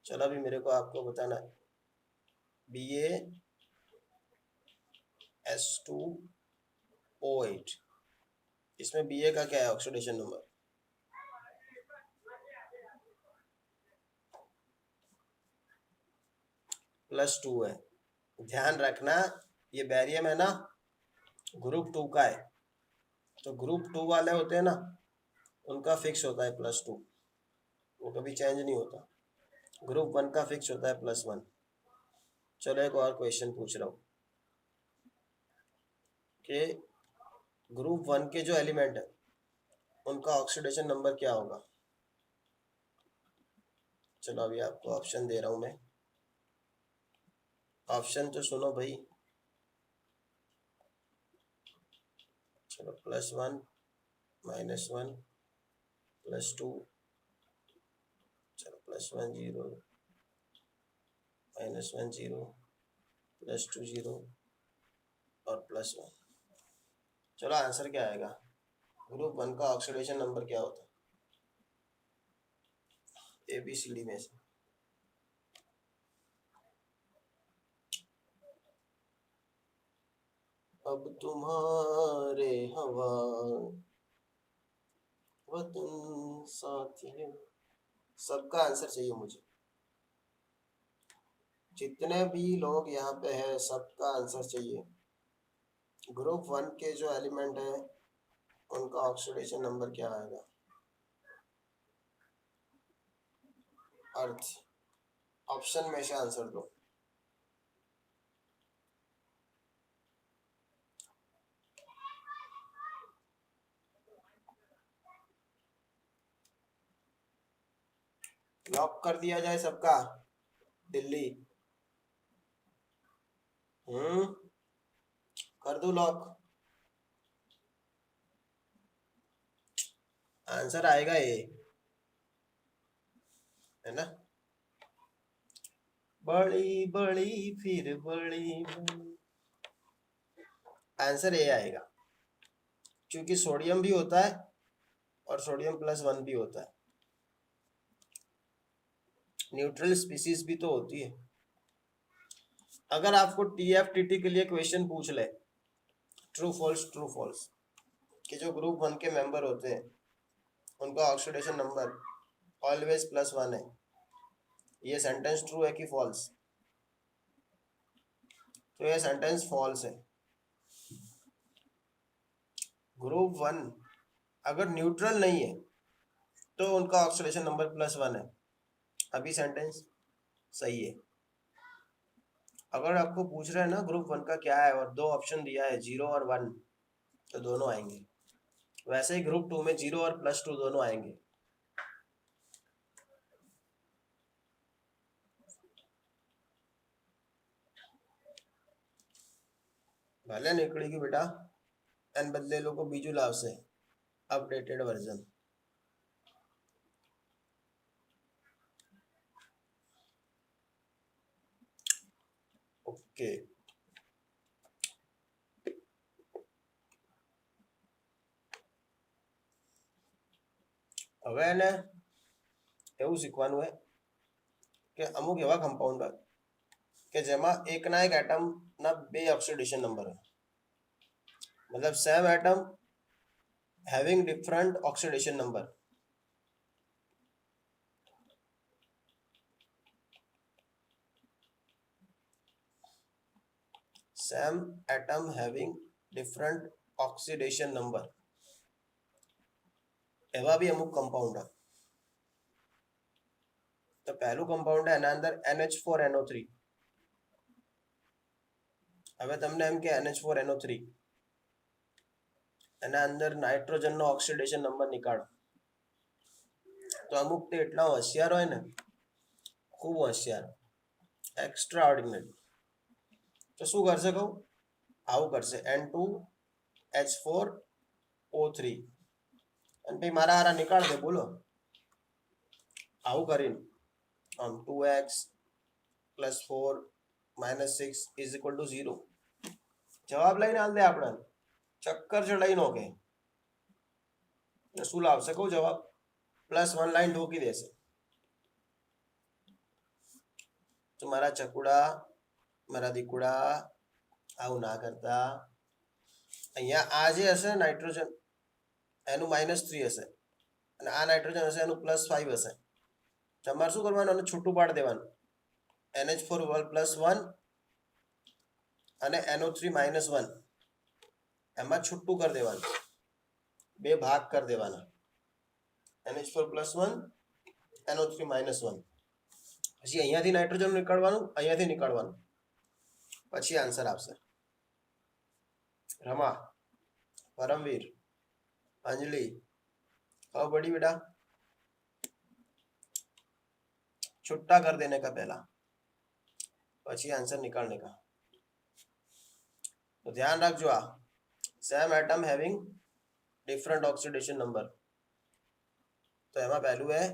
चलो अभी मेरे को आपको बताना है BaS2O8, इसमें Ba का क्या है ऑक्सीडेशन नंबर, +2 है। ध्यान रखना ये बैरियम है ना ग्रुप 2 का है, तो ग्रुप 2 वाले होते हैं ना उनका फिक्स होता है +2, वो कभी चेंज नहीं होता। ग्रुप 1 का फिक्स होता है +1। चलो एक और क्वेश्चन पूछ रहा हूँ कि ग्रुप 1 के जो एलिमेंट है उनका ऑक्सीडेशन नंबर क्या होगा। चलो अभी आपको ऑप्शन दे रहा हूँ मैं, ऑप्शन तो सुनो भाई। चलो +1, -1, +2, चलो +1 0, -1 0, +2 0 और +1। चलो आंसर क्या आएगा, ग्रुप 1 का ऑक्सीडेशन नंबर क्या होता है ABCD में से? अब तुम्हारे हवा वतन साथियों, सबका आंसर चाहिए मुझे। जितने भी लोग यहाँ पे हैं सबका आंसर चाहिए। ग्रुप 1 के जो एलिमेंट है उनका ऑक्सीडेशन नंबर क्या आएगा? अर्थ। ऑप्शन में से आंसर दो। लॉक कर दिया जाए सबका? दिल्ली। कर दूं लॉक? आंसर आएगा ये, है ना? बड़ी बड़ी फिर बड़ी बड़ी। आंसर ये आएगा, क्योंकि सोडियम भी होता है और सोडियम+1 भी होता है। न्यूट्रल स्पीसीज भी तो होती है। अगर आपको TFTT के लिए क्वेश्चन पूछ ले, ट्रू फॉल्स, कि जो ग्रुप 1 के मेंबर होते हैं उनका ऑक्सीडेशन नंबर ऑलवेज +1 है, ये सेंटेंस ट्रू है कि फॉल्स? तो ये सेंटेंस फॉल्स है। ग्रुप 1 अगर न्यूट्रल नहीं है तो उनका ऑक्सीडेशन नंबर +1 है, अभी सेंटेंस सही है। अगर आपको पूछ रहे हैं ना ग्रुप 1 का क्या है और दो ऑप्शन दिया है 0 और 1, तो दोनों आएंगे। वैसे ही ग्रुप 2 में 0 और +2 दोनों आएंगे। भले निकलेगी बेटा, एन बदले लो को बीजू लाभ से अपडेटेड वर्जन। ओके, હવે એને એવું શીખવાનું है કે અમુક એવા કમ્પાઉન્ડ હોય કે જેમાં એકના એક એટમના બે ઓક્સિડેશન નંબર હોય, मतलब same atom having different oxidation number. Same atom having different oxidation number, એવા भी અમુક કમ્પાઉન્ડ है। तो पहलू कंपाउंड है એના અંદર NH4NO3। હવે તમને એમ કે NH4NO3 એના અંદર નાઇટ્રોજનનો ઓક્સિડેશન નંબર નીકાળો, તો અમુક તે એટલા હોશિયાર હોય ને, ખૂબ હોશિયાર, एक्स्ट्रा ऑर्डिनरी। तो શું કરશે કહું? આવું કરશે N2H4O3 અને પછી મારા હારા નીકાળ દે, બોલો। આવું કરીને આમ 2x + 4 - 6 = 0 જવાબ લઈને હાલ દે આપણે, ચક્કર ચડાઈ નો કે શું લાવશે કહું જવાબ? +1 લાઈન ઠોકી દેશે। તો મારા ચકુડા, મારા દીકુડા, આવું ના કરતા। અહીંયા આ જે હશે નાઇટ્રોજન એનું -3 હશે અને આ નાઇટ્રોજન હશે એનું +5 હશે। તમારે શું કરવાનું? એને છૂટું પાડી દેવાનું, NH4+1 અને NO3 -1 એમાં છૂટું કરી દેવાનું, બે ભાગ કરી દેવાના, NH4+1 NO3 -1। પછી અહીંયાથી નાઇટ્રોજન નીકાળવાનું, અહીંયાથી નીકાળવાનું, પછી આન્સર આવશે। रमा, परमवीर, अंजलि, खबर पड़ी बेटा? छुट्टा कर देने का पहला, પછી आंसर निकालने का। तो ध्यान रखજો, आ same atom having different oxidation number, तो એમાં પહેલું है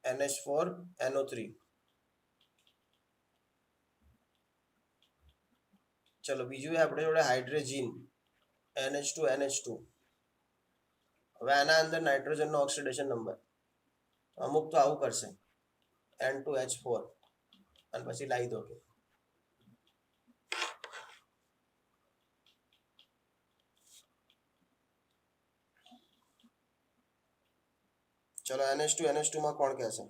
NH4NO3। चलो बीजू है આપણે જોડે હાઇડ્રોજન NH2NH2। હવે આના અંદર નાઇટ્રોજનનો ઓક્સિડેશન નંબર અમુક તો આવું કરશે N2H4 અને પછી લાવી દો કે NH2 માં કોણ કહેશે?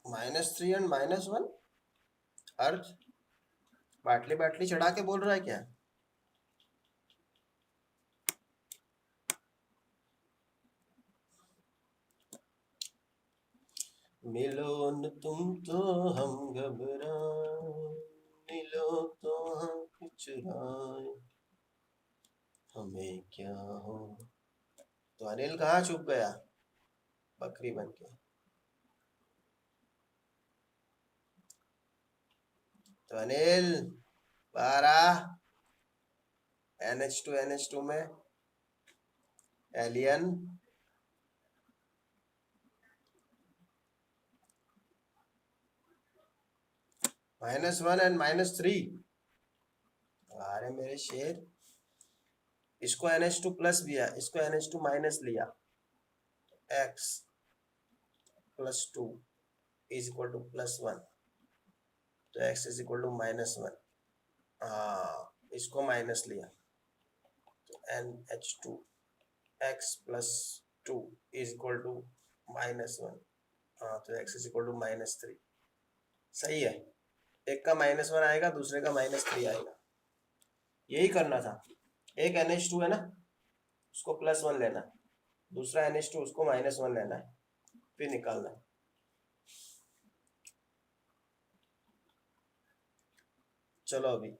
-3 एंड -1 अर्थ बाटली बाटली चढ़ा के बोल रहा है क्या? मिलो न तुम तो हम घबराए, मिलो तो आँख चुराए, हमें क्या हो। तो अनिल कहाँ छुप गया बकरी बन के? तो अनिल बाहर आ। NH2 में एलियन -1 एंड -3। अरे मेरे शेर, इसको NH2 प्लस लिया, इसको NH2 माइनस लिया, x +2 इज इक्वल टू +1, तो x इज इक्वल टू -1। हाँ, इसको माइनस लिया तो NH2 x +2 is equal to -1। हाँ, तो x इज इक्वल टू -3। सही है, एक का -1 आएगा, दूसरे का -3 आएगा। यही करना था। एक NH2 है ना, उसको +1 लेना, दूसरा NH2 उसको -1 लेना है, फिर निकालना है। चलो अभी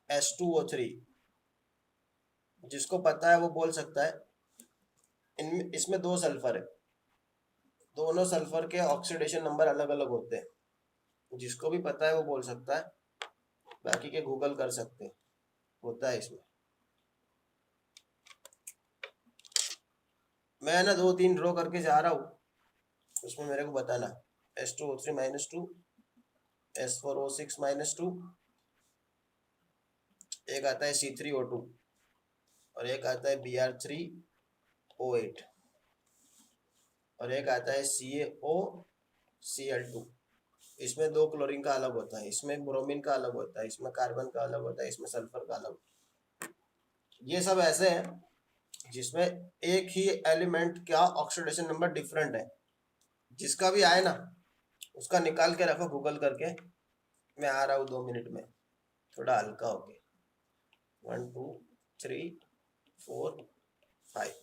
H2O3, जिसको पता है वो बोल सकता है। इनमें इसमें 2 सल्फर है, दोनों सल्फर के ऑक्सीडेशन नंबर अलग अलग होते हैं। जिसको भी पता है वो बोल सकता है, बाकी के गूगल कर सकते हैं, होता है इसमें। मैं ना 2-3 ड्रॉ करके जा रहा हूँ, उसमें मेरे को बताना। H2O3 -2, S4O6 -2, एक आता है C3O2 और एक आता है Br3O8 और एक आता है CaOCl2। इसमें 2 क्लोरीन का अलग होता है, इसमें ब्रोमीन का अलग होता है, इसमें कार्बन का अलग होता है, इसमें सल्फर का अलग होता है। ये सब ऐसे हैं जिसमें एक ही एलिमेंट का ऑक्सीडेशन नंबर डिफरेंट है। जिसका भी आए ना, उसका निकाल के रखो गूगल करके। मैं आ रहा हूँ 2 मिनट में, थोड़ा हल्का हो गया। 1 2 3 4 5।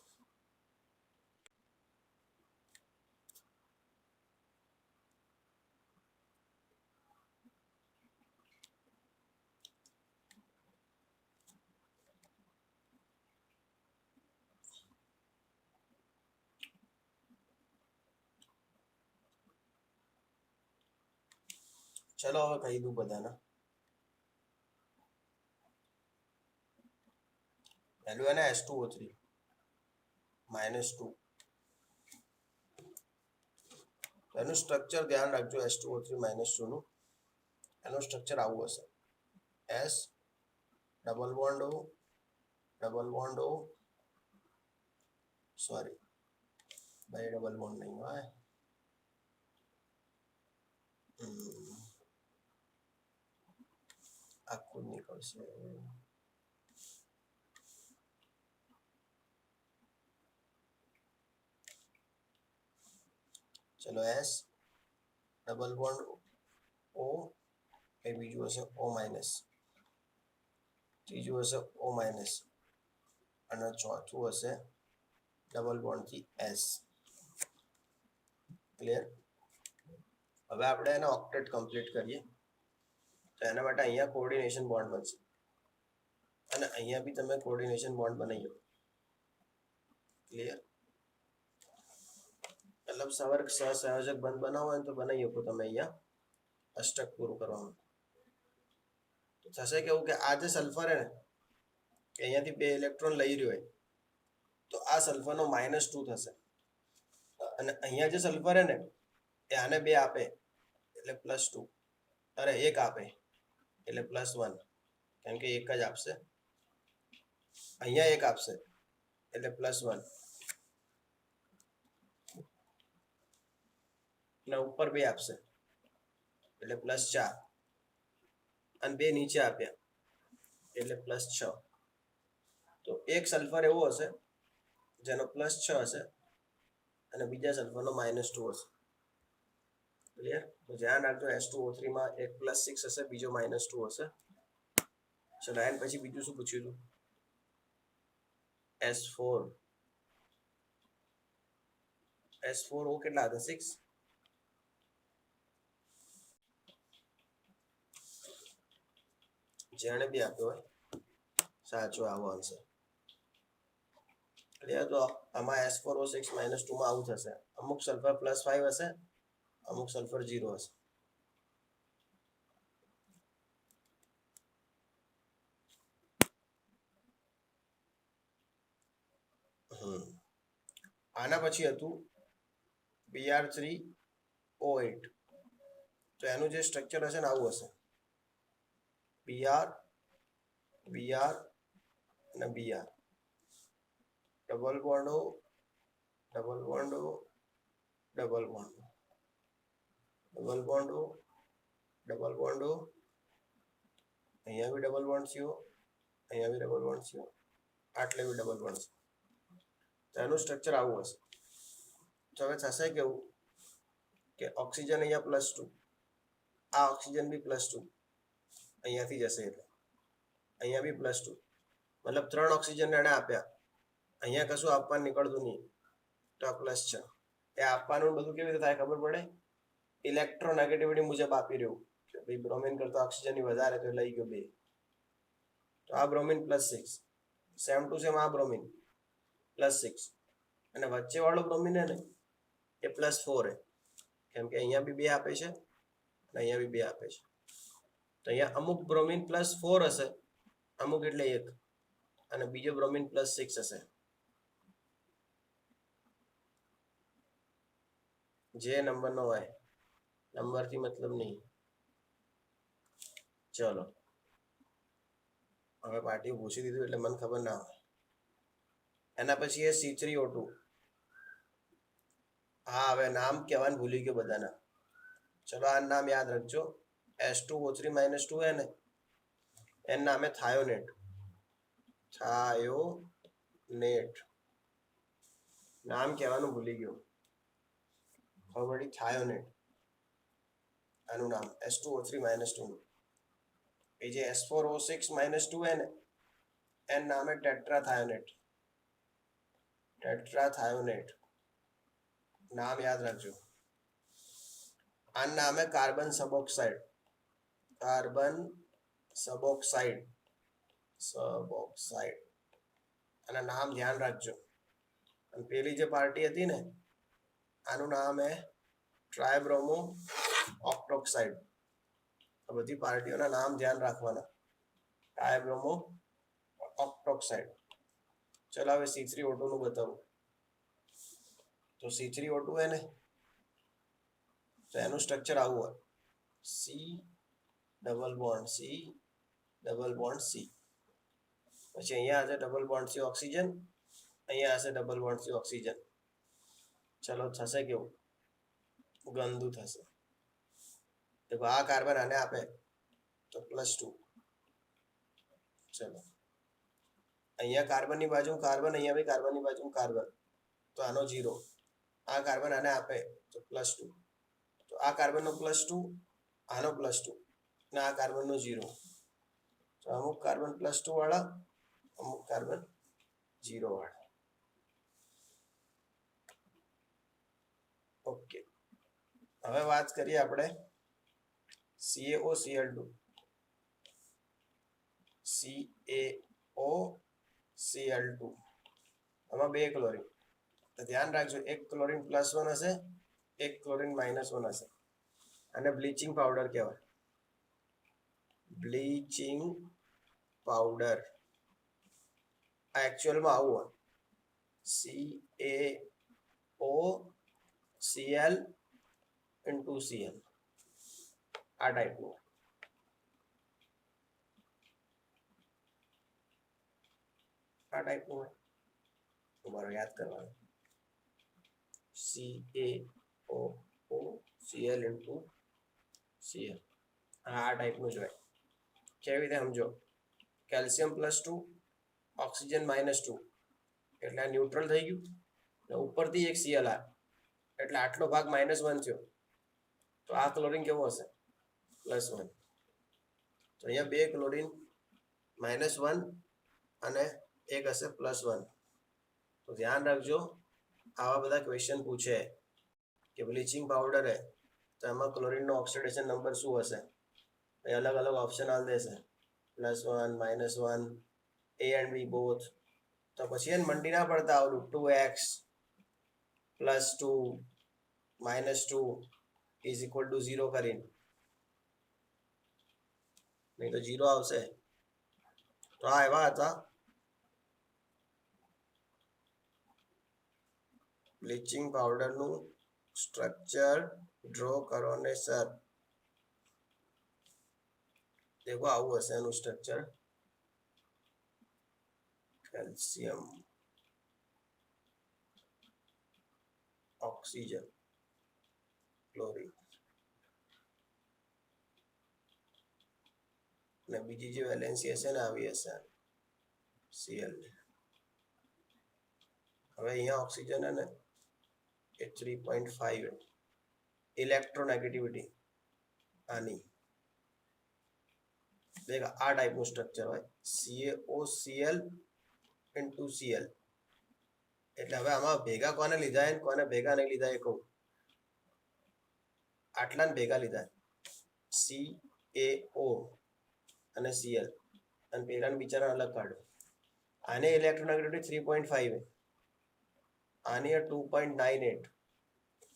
चलो હવે કહી દઉં બધાના। પહેલું है ना H2O3 -2, એનું સ્ટ્રક્ચર ધ્યાન રાખજો। H2O3 -2 નું એનું સ્ટ્રક્ચર આવું હશે, S double bond O, sorry भाई डबल बॉन्ड नहीं हुआ है, आपको निकल से। चलो S डबल बॉन्ड O એ બીજું હશે O-, ત્રીજું હશે O-, અને ચોથું હશે ડબલ બોન્ડ થી S। ક્લિયર? હવે આપણે એને ઓક્ટેટ કમ્પ્લીટ કરીએ, તો એના માટે અહીંયા કોઓર્ડિનેશન બોન્ડ બનશે અને અહીંયા બી તમે કોઓર્ડિનેશન બોન્ડ બનાવી લો। ક્લિયર? मतलब સવર્ગ સહસંયોજક બંધ બનાવો હોય તો બનાવી શકો તમે અહીંયા અષ્ટક પૂરું કરવાનું। તો થશે કેવું કે આ જે સલ્ફર હે ને, કે અહીંયાથી 2 ઇલેક્ટ્રોન લઈ રહ્યો હોય, તો આ સલ્ફરનો -2 થશે અને અહીંયા જે સલ્ફર હે ને, એ આને 2 આપે એટલે +2, અરે 1 આપે એટલે +1 કેમ કે એક જ આપશે, અહીંયા એક આપશે એટલે +1 અને ઉપર 2 આપશે એટલે +4 અને 2 નીચે આપ્યા એટલે +6. તો એક સલ્ફર એવો હશે જેનો +6 હશે અને બીજા સલ્ફરનો -2 હશે. ક્લિયર? તો ધ્યાન રાખજો S2O3 માં એક +6 હશે, બીજો -2 હશે. ચલો એન્ડ પછી બીજું શું પૂછ્યું હતું? S4O કેટલા હતા? 6. જેણે બી આપ્યો હોય સાચો આવો આન્સર. ક્લિયર? તો આમાં S4O6 -2 માં આવું થશે, અમુક સલ્ફર +5 હશે, અમુક સલ્ફર 0 હશે. આના પછી હતું Br3O8. તો એનું જે સ્ટ્રક્ચર હશે ને આવું હશે, Br Br અને Br, double bond O, double bond O, double bond O, double bond O, double bond O, અહીંયા બી ડબલ બોન્ડ CO, અહીંયા બી ડબલ બોન્ડ CO, આટલે બી ડબલ બોન્ડ CO. તો એનું સ્ટ્રક્ચર આવું હશે. તો હવે થશે કેવું કે ઓક્સિજન અહીંયા +2, આ ઓક્સિજન બી +2, અહીંયાથી જશે એટલે અહીંયા બી +2, મતલબ 3 ઓક્સિજન એને આપ્યા, અહીંયા કશું આપવાનું નીકળતું નહીં, તો આ +6. એ આપવાનું બધું કેવી રીતે થાય ખબર પડે? ઇલેક્ટ્રોનેગેટિવિટી મુજબ આપી રહ્યું કે ભાઈ બ્રોમિન કરતા ઓક્સિજનની વધારે તો લઈ ગયો 2, તો આ બ્રોમિન +6, સેમ ટુ સેમ આ બ્રોમિન +6 અને વચ્ચે વાળો બ્રોમિન હે ને એ +4 હે, કેમ કે અહીંયા બી 2 આપે છે અને અહીંયા બી 2 આપે છે. તો અહીંયા અમુક બ્રોમિન +4 હશે, અમુક એટલે 1, અને બીજો બ્રોમિન +6 હશે. જે નંબરનો હોય, નંબરથી મતલબ નહીં. ચલો હવે પાર્ટી પૂછી દીધું એટલે મને ખબર ના હોય. એના પછી એ C3O2. હા, હવે નામ કહેવાનું ભૂલી ગયો બધાના. ચલો આ નામ યાદ રાખજો. S2O3 -2 હે ને એનું નામ હે થાયોનેટ. થાયોનેટ નામ કહેવાનું ભૂલી ગયો. ઓલરેડી થાયોનેટ આનું નામ S2O3 -2. એ જે S4O6 -2 હે ને એનું નામ હે ટેટ્રાથાયોનેટ. ટેટ્રાથાયોનેટ નામ યાદ રાખજો. આનું નામ હે કાર્બન સબોક્સાઇડ. કાર્બન સબોક્સાઇડ, સબોક્સાઇડ, અને નામ ધ્યાન રાખજો. અને પેલી જે પાર્ટી હતી ને આનું નામ હે ટ્રાયબ્રોમો ઓક્ટોક્સાઇડ. આ બધી પાર્ટીઓના નામ ધ્યાન રાખવાના. ટ્રાયબ્રોમો ઓક્ટોક્સાઇડ. ચલો હવે C3O2 નું બતાવું. તો C3O2 હે ને તો એનું સ્ટ્રક્ચર આવું હોય, C double bond C double bond C, પછી અહીંયા હશે ડબલ બોન્ડ C ઓક્સિજન, અહીંયા હશે ડબલ બોન્ડ C ઓક્સિજન. ચલો થશે કેવું? ગંદુ થશે. देखो આ કાર્બન આને આપે તો +2. ચલો અહીંયા કાર્બનની બાજુ કાર્બન, અહીંયા બી કાર્બનની બાજુ કાર્બન, તો આનો 0. આ કાર્બન આને આપે તો +2, તો આ કાર્બનનો +2, આનો +2 અને આ કાર્બનનો 0. તો અમુક કાર્બન +2 વાળા, અમુક કાર્બન 0 વાળા. ઓકે, હવે વાત કરીએ આપણે CaOCl2. CaOCl2 આમાં 2 ક્લોરીન. તો ધ્યાન રાખજો, એક ક્લોરીન +1 હશે, એક ક્લોરીન -1 હશે. અને બ્લીચિંગ પાવડર કહેવાય. બ્લીચિંગ પાવડર આ એકચ્યુઅલમાં આવું હોય, CaOCl × Cl, આ ટાઈપનું. આ ટાઈપનું હોય તમારે યાદ કરવાનું CaOO Cl into Cl આ ટાઈપનું જ હોય કેવી રીતે સમજો કેલ્શિયમ +2 ઓક્સિજન -2 એટલે આ ન્યુટ્રલ થઈ ગયું ને ઉપરથી એક Cl આ એટલે આટલો ભાગ -1 થયો તો આ ક્લોરીન કેવો હશે +1 તો અહીંયા બે ક્લોરીન -1 અને એક હશે +1 તો ધ્યાન રાખજો આવા બધા ક્વેશ્ચન પૂછે કે બ્લીચિંગ પાવડર હે તો એમાં ક્લોરીનનો ઓક્સિડેશન નંબર શું હશે એ અલગ અલગ ઓપ્શન આલ દેશે +1 -1 A and B both તો પછી એને મંડી ના પડતા આવડું 2x +2 -2 = 0 કરીને નહીં તો 0 આવશે તો આ એવા હતા બ્લીચિંગ પાવડરનું સ્ટ્રક્ચર ડ્રો કરો ને સર देखो આવું હશે એનું સ્ટ્રક્ચર કેલ્શિયમ ઓક્સિજન ક્લોરીન ને બીજી જે વેલેન્સી હશે ને આવી હશે Cl હવે અહીંયા ઓક્સિજન અને એ 3.5 ઇલેક્ટ્રોનેગેટિવિટી આની દેખ આ ટાઈપનું સ્ટ્રક્ચર હોય CaOCl into Cl એટલે હવે આમાં ભેગા કોને લીધા અને કોને ભેગા નહીં લીધા એ કહું આટલાને ભેગા લીધા CaO અને Cl અને પેલાને બિચારા અલગ કાઢો આને ઇલેક્ટ્રોનેગેટિવિટી 3.5 આની 2.98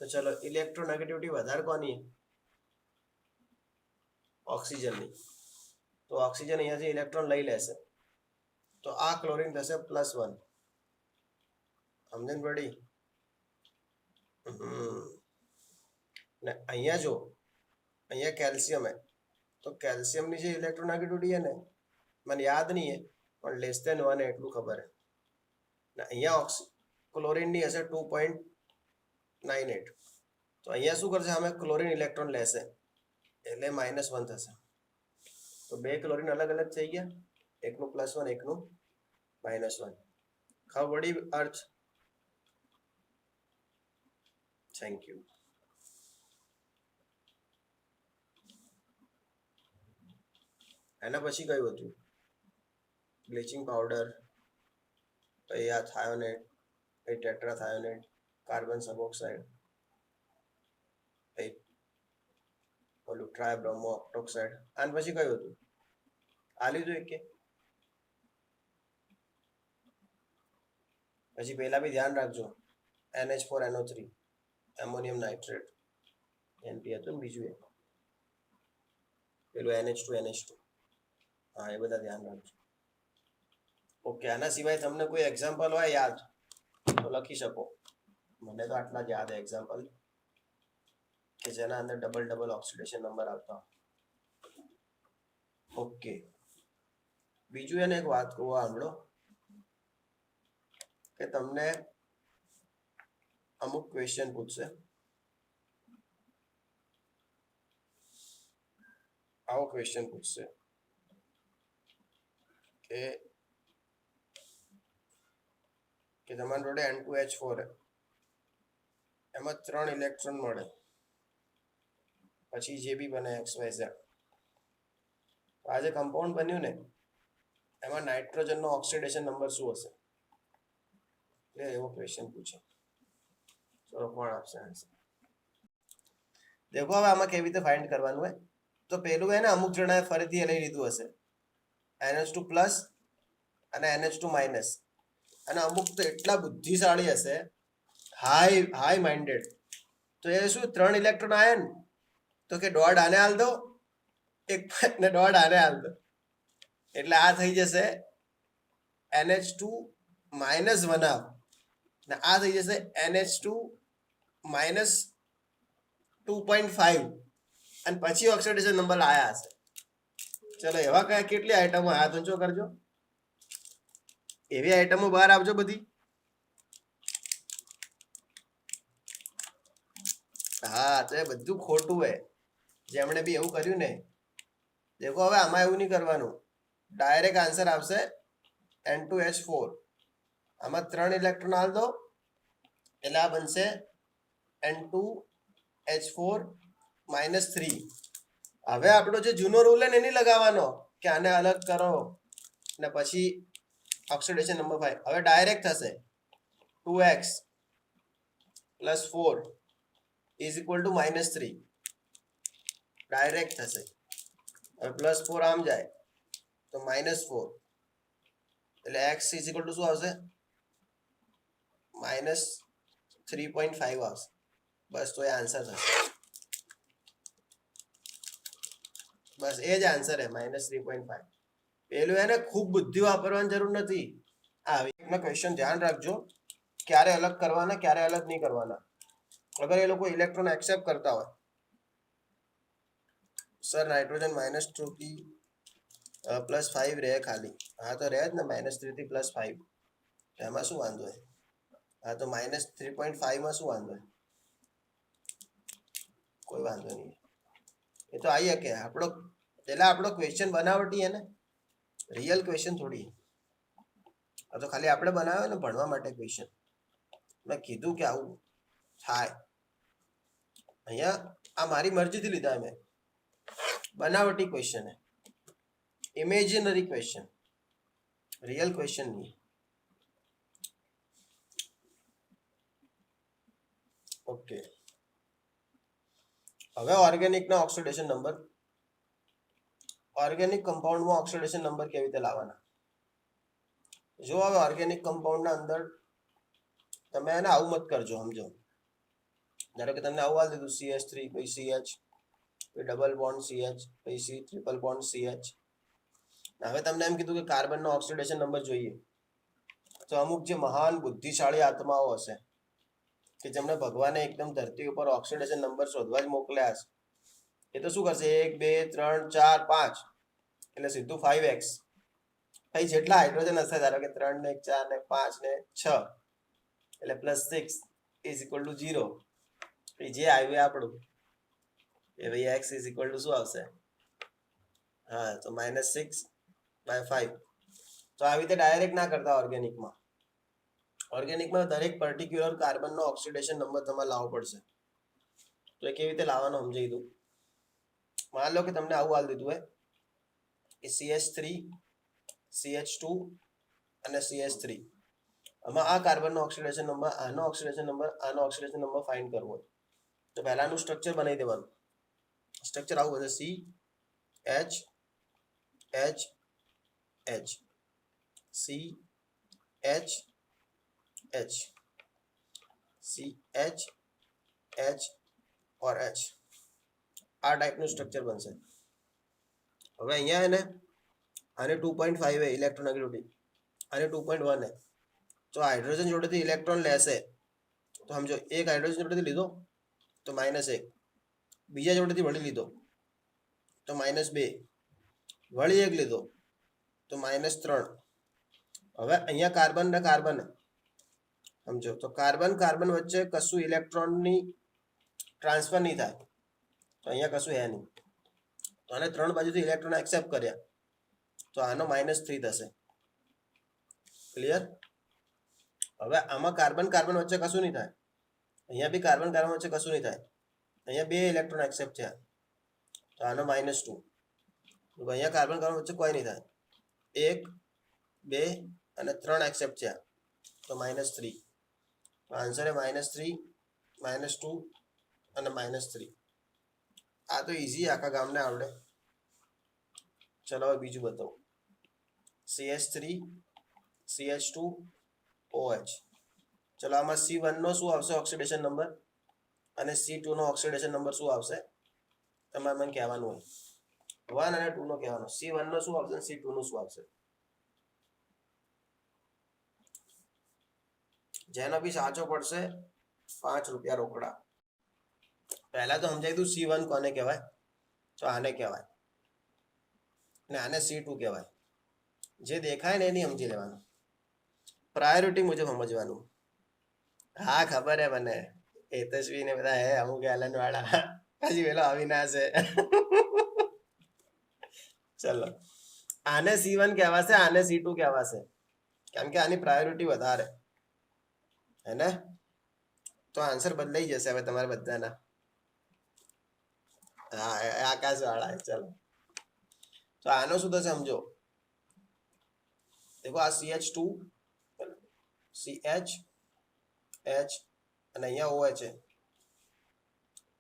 તો ચલો ઇલેક્ટ્રોનેગેટિવિટી વધારે કોની ઓક્સિજનની તો ઓક્સિજન અહીંયાથી ઇલેક્ટ્રોન લઈ લેશે તો આ ક્લોરીન થશે +1 સમજણ પડી ને અહીંયા જો અહીંયા કેલ્શિયમ હે તો કેલ્શિયમની જે ઇલેક્ટ્રોનેગેટિવિટી હે ને મને યાદ નહીં હે પણ <1 એટલું ખબર હે ને અહીંયા ક્લોરીનની હશે 2.98 તો અહીંયા શું કરશે અમે ક્લોરીન ઇલેક્ટ્રોન લેશે એટલે -1 થશે તો બે ક્લોરીન અલગ અલગ થઈ ગયા એકનું +1 એકનું -1 ખબર પડી અર્થ થેન્ક યુ એના પછી કયું હતું બ્લીચિંગ પાવડર પછી આ થાયોનેટ પછી ટેટ્રાથાયોનેટ કાર્બન સબઓક્સાઇડ પછી ઓલું ટ્રાયબ્રોમો ઓક્ટોક્સાઇડ આને પછી કયું હતું આ લીધું એક કે પછી પહેલા બી ધ્યાન રાખજો NH4NO3 એમોનિયમ નાઇટ્રેટ NP હતું ને બીજું એક પેલું NH2NH2 હા એ બધા ધ્યાન રાખજો ઓકે આના સિવાય તમને કોઈ એક્ઝામ્પલ હોય યાદ તો લખી શકો મને તો આટલા જ યાદ એક્ઝામ્પલ કે જેના અંદર ડબલ ઓક્સિડેશન નંબર આવતા ઓકે બીજું એને એક વાત કહું સાંભળો કે તમને અમુક ક્વેશ્ચન પૂછશે આવો ક્વેશ્ચન પૂછશે કે તમારી જોડે N2H4 એમાં 3 ઇલેક્ટ્રોન મળે પછી જે બી બને XYZ આ જે કમ્પાઉન્ડ બન્યું ને એમાં નાઇટ્રોજનનો ઓક્સિડેશન નંબર શું હશે એટલે એવો ક્વેશ્ચન પૂછે ચલો કોણ આપશે આન્સર દેખો હવે આમાં કેવી રીતે ફાઇન્ડ કરવાનું હોય તો પેલું હે ને અમુક જણાએ ફરીથી લઈ લીધું હશે NH2+ અને NH2- અને અમુક તો એટલા બુદ્ધિશાળી હશે હાઈ માઇન્ડેડ તો એ શું 3 ઇલેક્ટ્રોન આયા ને તો કે દોડ આને હાલ દો એક ને દોડ આને હાલ દો એટલે આ થઈ જશે NH2- 1 ને આ થઈ જશે NH2- 2.5 અને પછી ઓક્સિડેશન નંબર આયા હશે ચલો એવા કયા કેટલી આઈટમો હાથ ઊંચો કરજો એવી આઈટમો બહાર આવજો બધી. હા તો એ બધું ખોટું હે જેમણે બી એવું કર્યું ને. દેખો હવે આમાં એવું નહીં કરવાનું, ડાયરેક્ટ આન્સર આવશે N2H4. આમાં 3 ઇલેક્ટ્રોન હાલ દો એટલે આ બનશે N2H4 -3. હવે આપણો જે જૂનો રૂલ હે ને નહીં લગાવવાનો કે આને અલગ કરો ને પછી ઓક્સિડેશન નંબર 5. હવે ડાયરેક્ટ થશે 2x + 4 = -3. ડાયરેક્ટ થશે. હવે +4 આમ જાય તો -4 એટલે x = શું આવશે? -3.5 આવશે. બસ તો એ આન્સર થશે. બસ એ જ આન્સર હે -3.5. પેલું એને ખૂબ બુદ્ધિ વાપરવાની જરૂર નથી. આ એકના ક્વેશ્ચન ધ્યાન રાખજો, ક્યારે અલગ કરવાના ક્યારે અલગ નહીં કરવાના. અગર એ લોકો ઇલેક્ટ્રોન એક્સેપ્ટ કરતા હોય, સર નાઇટ્રોજન -2 થી +5 રહે ખાલી. હા તો રહે જ ને, -3 થી +5. એમાં શું વાંધો હોય? હા તો -3.5 માં શું વાંધો હોય? કોઈ વાંધો નહીં. એ તો આઈએ કે આપણો પેલા આપણો ક્વેશ્ચન બનાવટી હે ને, રિયલ ક્વેશ્ચન થોડી. આ તો ખાલી આપણે બનાવ્યો ને ભણવા માટે ક્વેશ્ચન. મેં કીધું કે આવું થાય. અહીંયા આ મારી મરજીથી લીધા મેં. બનાવટી ક્વેશ્ચન હે, ઇમેજિનરી ક્વેશ્ચન, રિયલ ક્વેશ્ચન નહીં. ઓકે, હવે ઓર્ગેનિકના ઓક્સિડેશન નંબર. ઓર્ગેનિક કમ્પાઉન્ડમાં ઓક્સિડેશન નંબર કેવી રીતે લાવવાના? જો હવે ઓર્ગેનિક કમ્પાઉન્ડના અંદર તમે એને આવું મત કરજો. સમજો, ધારો કે તમને આવું હાલ દીધું CH3 પછી CH પછી ડબલ બોન્ડ CH પછી C ટ્રિપલ બોન્ડ CH. હવે તમને એમ કીધું કે કાર્બનનો ઓક્સિડેશન નંબર જોઈએ. તો અમુક જે મહાન બુદ્ધિશાળી આત્માઓ હશે કે જેમણે ભગવાને એકદમ ધરતી ઉપર ઓક્સિડેશન નંબર શોધવા જ મોકલ્યા હશે, એ તો શું કરશે? 1 2 3 4 5 એટલે સીધું 5x. પછી જેટલા હાઇડ્રોજન હશે, ધારો કે 3 ને 4 ને 5 ને 6 એટલે +6 = 0. પછી જે આવ્યું આપણું એ ભાઈ x = શું આવશે? હા તો -6/5. તો આવી રીતે ડાયરેક્ટ ના કરતા ઓર્ગેનિકમાં. ઓર્ગેનિકમાં દરેક પર્ટિક્યુલર કાર્બનનો ઓક્સિડેશન નંબર તમારે લાવવો પડશે. તો એ કેવી રીતે લાવવાનો સમજાવી દઉં. માન લો કે તમને આવું હાલ દીધું હોય કે CH3 CH2 અને CH3. આમાં આ કાર્બનનો ઓક્સિડેશન નંબર, આનો ઓક્સિડેશન નંબર, આનો ઓક્સિડેશન નંબર ફાઇન્ડ કરવો હોય તો પહેલાનું સ્ટ્રક્ચર બનાવી દેવાનું. સ્ટ્રક્ચર આવું હશે: CH H H CH H CH H और H. આ ટાઈપનું સ્ટ્રક્ચર બનશે. હવે અહીંયા એને આને 2.5 હે ઇલેક્ટ્રોનેગેટિવિટી, આને 2.1 હે. તો હાઇડ્રોજન જોડેથી ઇલેક્ટ્રોન લેશે તો સમજો, એક હાઇડ્રોજન જોડેથી લીધો તો -1, બીજા જોડેથી વળી લીધો તો -2, વળી એક લીધો તો -3. હવે અહીંયા કાર્બન ને કાર્બન સમજો, તો કાર્બન કાર્બન વચ્ચે કશું ઇલેક્ટ્રોનની ટ્રાન્સફર નહીં થાય, તો અહીંયા કશું હે નહીં. તો આને 3 બાજુથી ઇલેક્ટ્રોન એક્સેપ્ટ કર્યા તો આનો -3 થશે. ક્લિયર? હવે આમાં કાર્બન કાર્બન વચ્ચે કશું નહીં થાય, અહીંયા બી કાર્બન કાર્બન વચ્ચે કશું નહીં થાય. અહીંયા 2 ઇલેક્ટ્રોન એક્સેપ્ટ થયા તો આનો -2. અહીંયા કાર્બન કાર્બન વચ્ચે કોઈ નહીં થાય. 1 2 અને 3 એક્સેપ્ટ થયા તો -3. આન્સર એ -3 -2 અને -3. આ તો ઈઝી, આખા ગામને આવડે. ચલો હવે બીજું બતાવું. CH3 CH2 OH. ચલો આમાં C1 નો શું આવશે ઓક્સિડેશન નંબર અને C2 નો ઓક્સિડેશન નંબર શું આવશે? તમારે મને કહેવાનું હોય. 1 અને 2 નો કહેવાનો. C1 નો શું આવશે, C2 નું શું આવશે? જેનો બી સાચો પડશે 5 રૂપિયા રોકડા. પહેલા તો સમજાઈ દઉં C1 કોને કહેવાય. તો આને કહેવાય ને આને C2 કહેવાય. જે દેખાય ને એની સમજી લેવાનું. પ્રાયોરિટી મુજબ સમજવાનું. હા ખબર હે મને, હેતશ્વી ને બધા હે અમુક એલન વાળા, હજી પેલો અવિનાશ હે. ચલો, આને C1 કહેવાશે, આને C2 કહેવાશે, કેમ કે આની પ્રાયોરિટી વધારે હે ને. તો આન્સર બદલાઈ જશે હવે તમારા બધાના. હા આકાશ વાળા. ચલો, તો આનો શું થશે સમજો. દેખો આ CH2 CH H અને અહીંયા OH છે.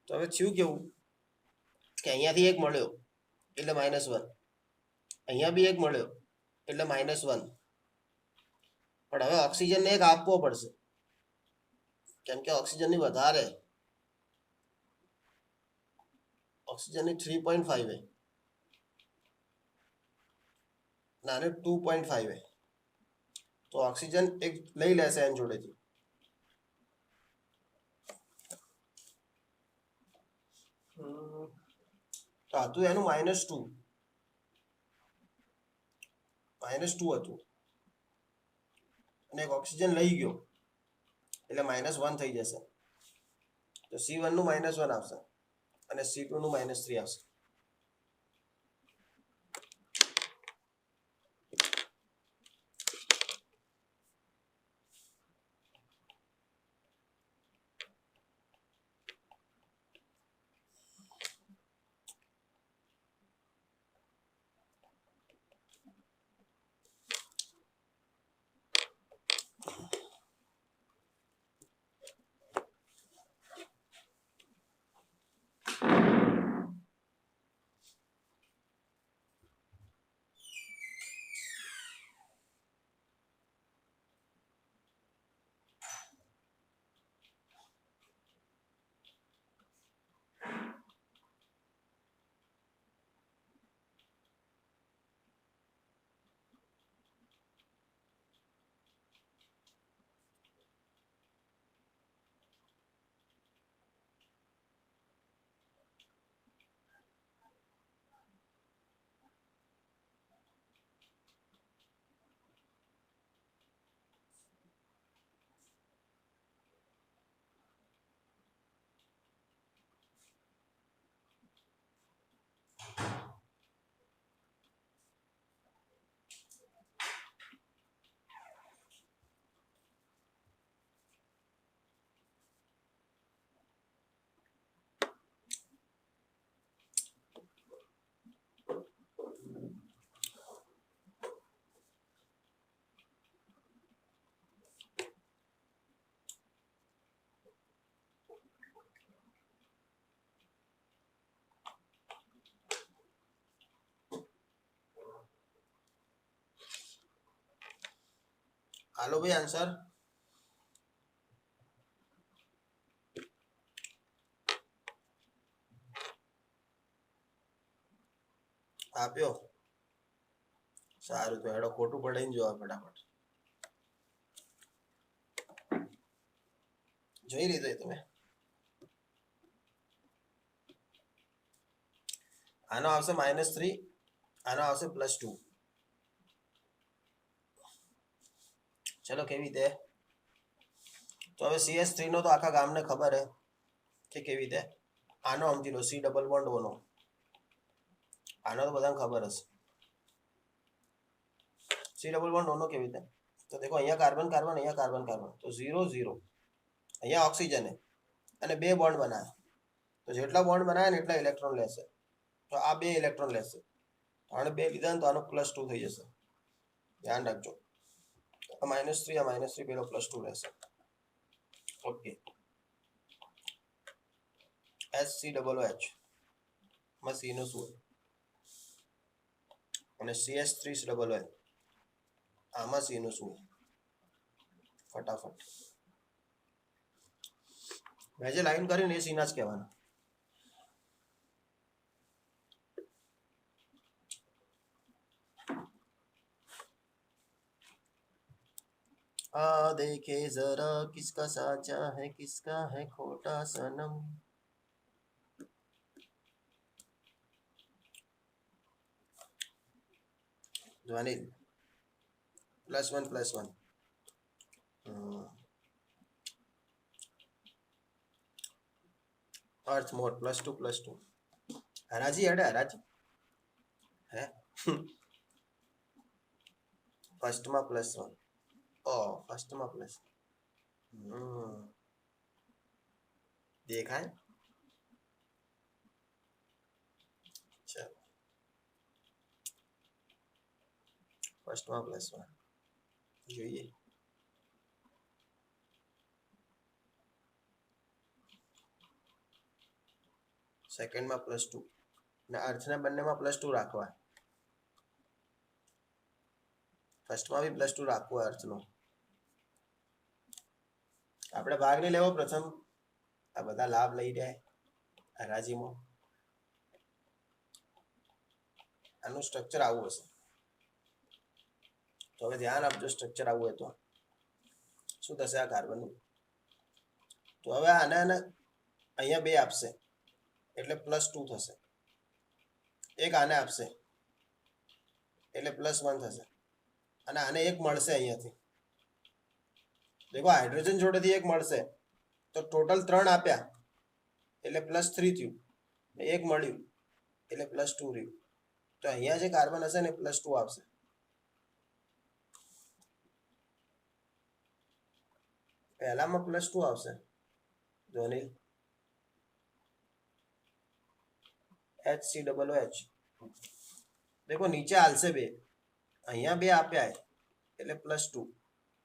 તો હવે થયું કેવું કે અહીંયાથી એક મળ્યો એટલે -1, અહીંયા બી એક મળ્યો એટલે -1, પણ હવે ઓક્સિજનને એક આપવો પડશે કેમ કે ઓક્સિજનની વધારે, ઓક્સિજનની 3.5 હે અને 2.5 હે. તો ઓક્સિજન એક લઈ લેશે એની જોડેથી. તો હતું એનું -2 હતું અને એક ઓક્સિજન લઈ ગયો એટલે -1 થઈ જશે. તો C1 નું -1 આવશે અને C2 નું -3 આવશે. હાલો ભાઈ આન્સર આપ્યો. સારું, તો હેડો ખોટું પડાઈને જોવા ફટાફટ. જોઈ લીધો તમે? આનો આવશે -3, આનો આવશે +2. ચલો કેવી રીતે? તો હવે CH3 નો તો આખા ગામને ખબર હે કે કેવી રીતે. આનો સમજી લો, C ડબલ બોન્ડ O નો. આનો તો બધાને ખબર હશે. C ડબલ બોન્ડ O નો કેવી રીતે? તો દેખો અહીંયા કાર્બન કાર્બન, અહીંયા કાર્બન કાર્બન, તો 0 0. અહીંયા ઓક્સિજન હે અને 2 બોન્ડ બનાવે. તો જેટલા બોન્ડ બનાવે ને એટલા ઇલેક્ટ્રોન લેશે. તો આ 2 ઇલેક્ટ્રોન લેશે. આને 2 લીધા ને તો આનો +2 થઈ જશે. ધ્યાન રાખજો. આ -3, આ -3, પેલો +2 રહેશે. ઓકે. HCOH માં C નું શું? અને CH3OH આમાં C નું શું? ફટાફટ. મેં જે લાઈન કરીને એ સીના જ કહેવાના. देखे जरा किसका साचा है किसका है खोटा सनम. ध्वनि +1 +1 अर्थ मोर +2 हराजी हेडे हराजी है फर्स्ट में +1 ओ फर्स्ट में प्लस देखा है चलो फर्स्ट में +1 જોઈએ सेकंड में +2 ने अर्थ ने बन्ने में +2 રાખવા फर्स्ट में भी +2 રાખવો अर्थ नो આપણે ભાગ નહીં લેવો પ્રથમ આ બધા લાભ લઈ જાય હરાજીમાં આનું સ્ટ્રક્ચર આવું હશે તો હવે ધ્યાન આપજો સ્ટ્રક્ચર આવું હોય તો શું થશે આ કાર્બનનું તો હવે આને અહીંયા 2 આપશે એટલે +2 થશે એક આને આપશે એટલે +1 થશે અને આને એક મળશે અહીંયાથી देखो हाइड्रोजन जोड़ेથી એક મળશે તો ટોટલ 3 આપ્યા એટલે +3 થયું એક મળ્યું એટલે +2 રહ્યું તો અહીંયા જે કાર્બન હશે ને +2 આવશે પહેલામાં +2 આવશે ધોની HCOOH देखो नीचे आलसे 2 અહીંયા 2 આપ્યા એટલે +2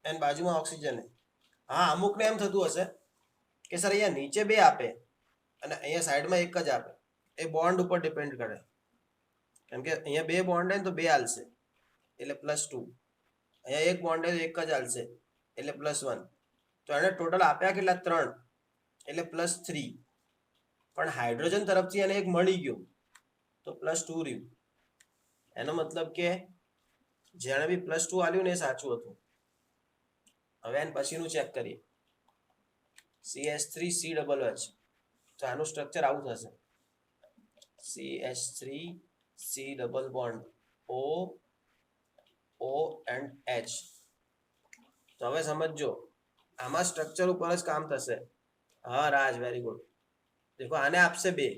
एन बाजू में ऑक्सीजन है हाँ अमुक ने एम थतुं हशे के सर अहींया नीचे 2 आपे अने अहींया साइड में एक ज आपे ए बॉन्ड पर डिपेन्ड करे केम के अहींया 2 बॉन्ड है तो 2 आलसे एटले +2 अहींया एक बॉन्ड है तो एक ज आलसे एटले +1 तो एने टोटल आप्या केटला 3 एटले +3 पण हाइड्रोजन तरफथी एने एक मळी गयो तो +2 रह्युं एनो मतलब के जेणे बी +2 आल्युं ने साचुं हतुं હવે એન પછીનું ચેક કરીએ CH3COOH તો આનું સ્ટ્રક્ચર આવું થશે CH3C double bond O O and H તો હવે સમજો આમાં સ્ટ્રક્ચર ઉપર જ કામ થશે હા રાજ વેરી ગુડ देखो આને આપશે 2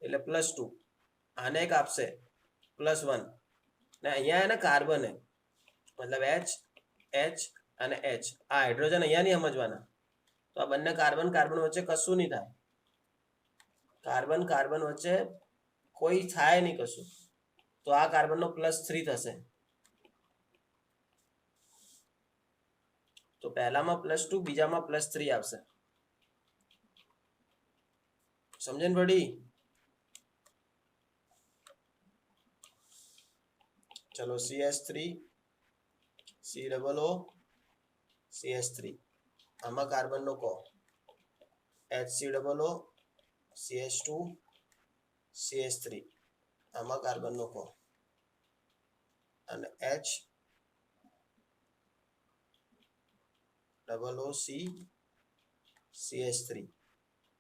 એટલે +2 આને એક આપશે +1 ને અહીંયા એને કાર્બન હે मतलब H H અને H આ હાઇડ્રોજન અહીંયા નહીં સમજવાના તો આ બંને કાર્બન કાર્બન વચ્ચે કશું નહીં થાય કાર્બન કાર્બન વચ્ચે કોઈ થાય નહીં કશું તો આ કાર્બનનો +3 થશે તો પહેલામાં +2 બીજામાં +3 આવશે સમજણ પડી ચલો CH3 COO CH3 આમાં કાર્બનનો કો HCOO CH2 CH3 આમાં કાર્બનનો કો અને HOOC CH3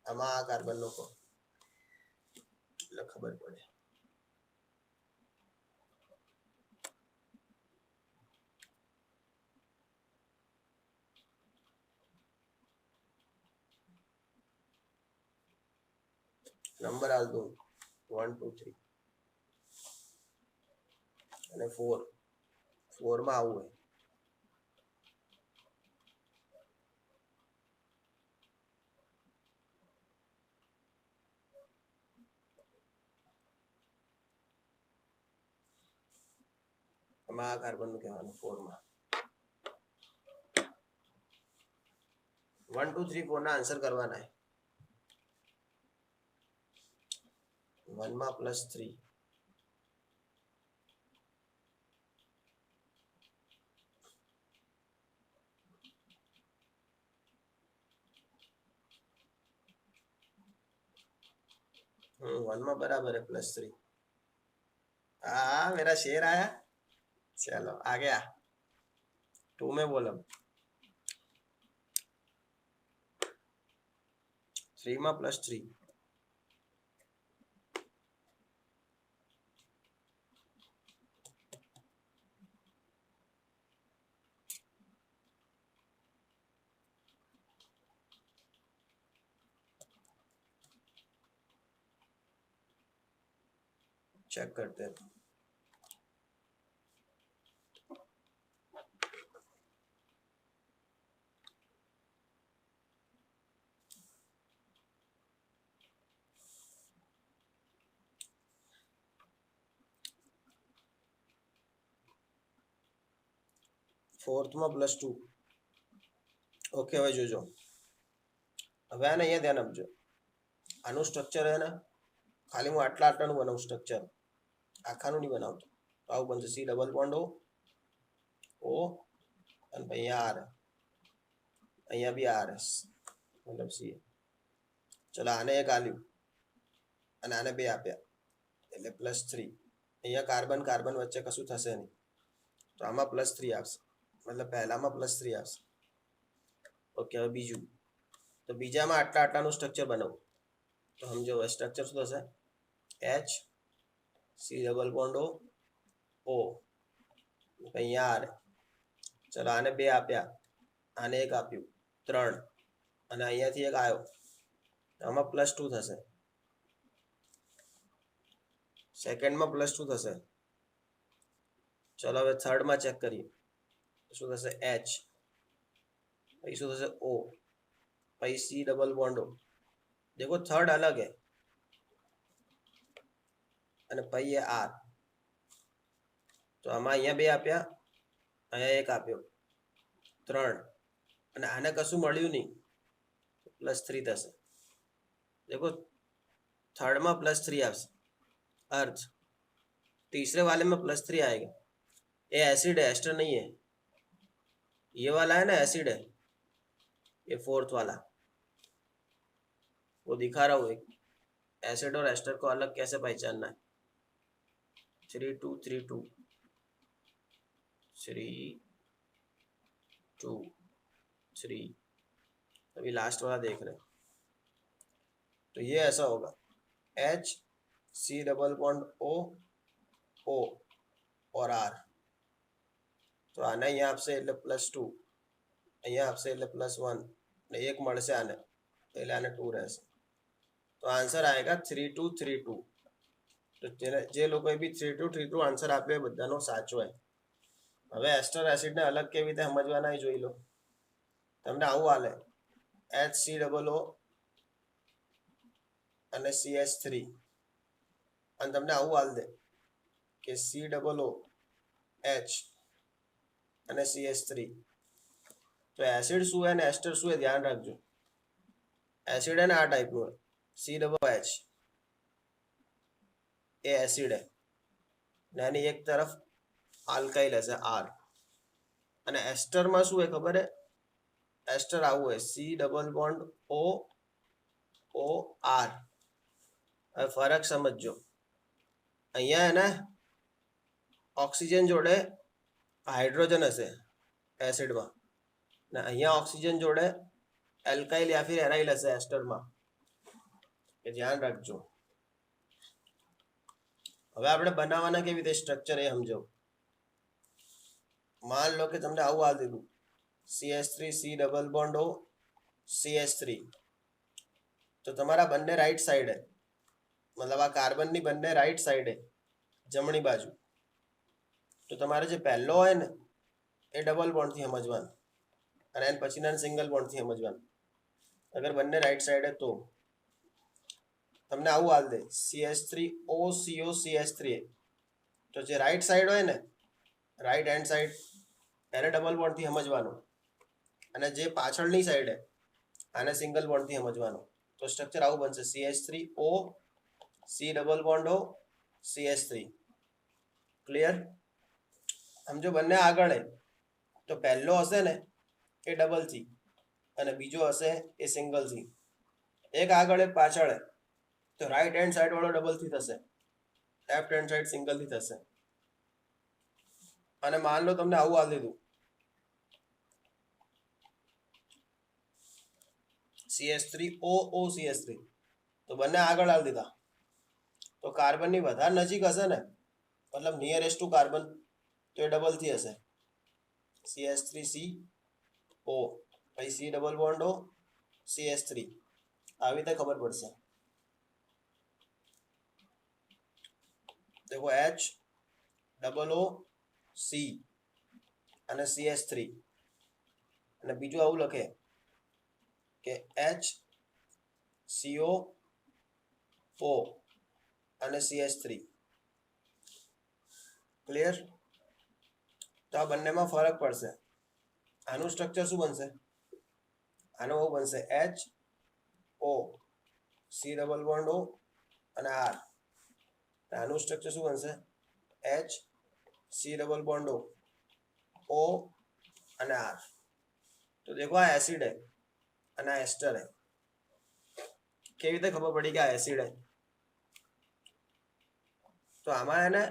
આમાં આ કાર્બનનો કો એટલે ખબર પડે नंबर आल दो 1 2 3 અને 4 માં આવું હોય આમાં આ કાર્બનનું કહેવાનું 4 માં 1 2 3 4 ના આન્સર કરવાના है 1 માં +3 1 में बराबर है +3 हाँ मेरा शेर आया चलो आ गया 2 में बोलो 3 में +3 1 चेक करते हैं। फोर्थમાં +2. ઓકે, હવે જોજો. હવે આને અહીંયા ધ્યાન આપજો. આનું સ્ટ્રક્ચર હે ને ખાલી હું આટલાનું બનાવું સ્ટ્રક્ચર, આખાનું નહીં બનાવતો. તો આવું બનશે C ડબલ બોન્ડ O અને પછી R, અહીંયા બી R મતલબ C. ચલો આને એક આલ્યું અને આને બે આપ્યા એટલે +3. અહીંયા કાર્બન કાર્બન વચ્ચે કશું થશે નહીં, તો આમાં +3 આવશે, મતલબ પહેલામાં +3 આવશે. ઓકે, હવે બીજું. તો બીજામાં આટલાનું સ્ટ્રક્ચર બનાવું. તો સમજો સ્ટ્રક્ચર શું થશે? H C double bond O અહીંયા R. ચલો આને બે આપ્યા, આને એક આપ્યું, 3, અને અહીંયાથી એક આવ્યો, તો આમાં +2 થશે. સેકન્ડમાં +2 થશે. ચલો હવે થર્ડમાં ચેક કરીએ શું થશે? H, પછી શું થશે? O, પછી C ડબલ બોન્ડ O. देखो थर्ड अलग है અને પછી R. તો આમાં અહીંયા બે આપ્યા, અહીંયા એક આપ્યો, 3, અને આને કશું મળ્યું નહીં, +3 થશે. देखो थर्ड में +3 આવશે. अर्थ तीसरे वाले में +3 आएगा. ये एसिड है, एस्टर नहीं है. ये वाला है ना एसिड है, ये फोर्थ वाला वो दिखा रहा हूँ. एक एसिड और एस्टर को अलग कैसे पहचानना है. 3 2 3 2 3 2 3. अभी लास्ट वाला देख रहे हैं. तो ये ऐसा होगा H C double bond O O और R. तो आना यहाँ आपसे એટલે +2, અહીંયા આપશે એટલે +1, ને એક મળશે આને એટલે આને 2 રહેશે. તો આન્સર આएगा 3 2 3 2. તો જે લોકોએ બી 3 2 3 2 આન્સર આપ્યો એ બધાનો સાચો છે. હવે એસ્ટર એસિડને અલગ કેવી રીતે સમજવાના એ જોઈ લો. તમને આવું હાલે HCOO અને CH3, અને તમને આવું હાલ દે કે COO H અને CH3. તો એસિડ શું है ને એસ્ટર શું है ધ્યાન રાખજો. એસિડ है ને આ ટાઈપનું COOH, એ એસિડ है ને એની એક તરફ આલ્કાઇલ હશે R. અને એસ્ટરમાં શું है ખબર है? એસ્ટર આવું है C double bond O O R. હવે ફરક સમજો. અહીંયા है ને ઓક્સિજન જોડે હાઇડ્રોજન હશે એસિડમાં, ને અહીંયા ઓક્સિજન જોડે એલ્કાઇલ યા ફિર એરાઇલ હશે એસ્ટરમાં. એ ધ્યાન રાખજો. હવે આપણે બનાવવાના કેવી રીતે સ્ટ્રક્ચર એ સમજો. मान लो કે તમને આવું હાલ દીધું CH3 C double bond O CH3. તો તમારા બંને રાઈટ સાઈડ હે, મતલબ આ કાર્બનની બંને રાઈટ સાઈડ હે, જમણી બાજુ. તો તમારે જે પહેલો હોય ને એ ડબલ બોન્ડથી સમજવાનું, અને એના પછીના સિંગલ બોન્ડથી સમજવાનું. અગર બંને રાઈટ સાઈડ હે તો તમને આવું હાલ દે CH3O CO CH3. તો જે રાઈટ સાઈડ હોય ને, રાઈટ હેન્ડ સાઈડ, એને ડબલ બોન્ડથી સમજવાનું, અને જે પાછળની સાઈડ હે આને સિંગલ બોન્ડથી સમજવાનું. તો સ્ટ્રક્ચર આવું બનશે CH3O C double bond O CH3. Clear? સમજો બંને આગળ હે તો પહેલો હશે ને એ ડબલ C અને બીજો હશે એ સિંગલ C. એક આગળ એક પાછળ હે તો રાઈટ હેન્ડ સાઈડ વાળો ડબલ થી થશે, લેફ્ટ હેન્ડ સાઈડ સિંગલ થી થશે. અને માન લો તમને આવું હાલ દીધું CH3O O CH3. તો બંને આગળ હાલ દીધા તો કાર્બનની વધારે નજીક હશે ને, મતલબ નિયરેસ્ટ ટુ કાર્બન, તો એ ડબલ થી હશે CH3CO પછી C double bond O CH3. આવી રીતે ખબર પડશે. देखो HOOC અને CH3 અને બીજું આવું લખે કે HCO4 અને CH3 ક્લિયર. તો આ બંનેમાં ફરક પડશે. આનું સ્ટ્રક્ચર શું બનશે? આનું આવું બનશે HO C double bond O અને R. આનું સ્ટ્રક્ચર શું બનશે? HC डबल बॉन्ड O અને R. તો देखो આ એસિડ है અને આ એસ્ટર है. કેવી રીતે ખબર પડી કે આ એસિડ है? તો આમાં है ને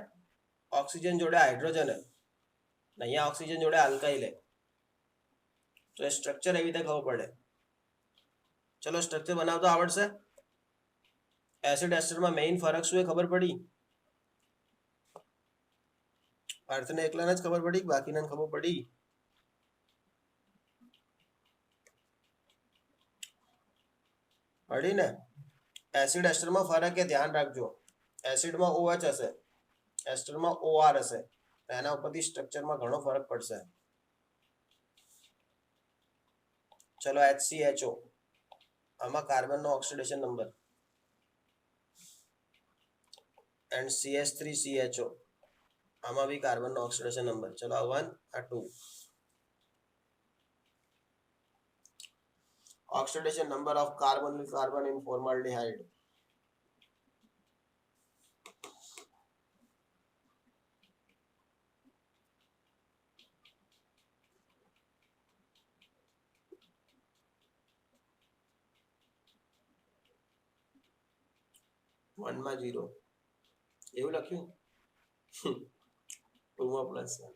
ઓક્સિજન જોડે હાઇડ્રોજન है, અહીંયા ઓક્સિજન જોડે આલ્કાઇલ है. તો એ સ્ટ્રક્ચર એવી રીતે ખબર પડે. ચલો સ્ટ્રક્ચર બનાવતો આવડશે. એસિડ એસ્ટરમાં મેઇન ફરક શું એ ખબર પડી? પાર્થને એકલાને જ ખબર પડી, બાકીને ખબર પડી? પડી ને. એસિડ એસ્ટરમાં ફરક એ ધ્યાન રાખજો. એસિડમાં OH હશે, એસ્ટરમાં OR હશે. એના ઉપરથી સ્ટ્રક્ચરમાં ઘણો ફરક પડશે. ચલો HCHO, આમાં કાર્બનનો ઓક્સિડેશન નંબર. એન્ડ CH3CHO, આમાં બી કાર્બનનો ઓક્સિડેશન નંબર. ચલો આ 1 આ 2. Oxidation number of carbon with carbon in formaldehyde. One માં 0 એવું લખ્યું. 2 માં +1.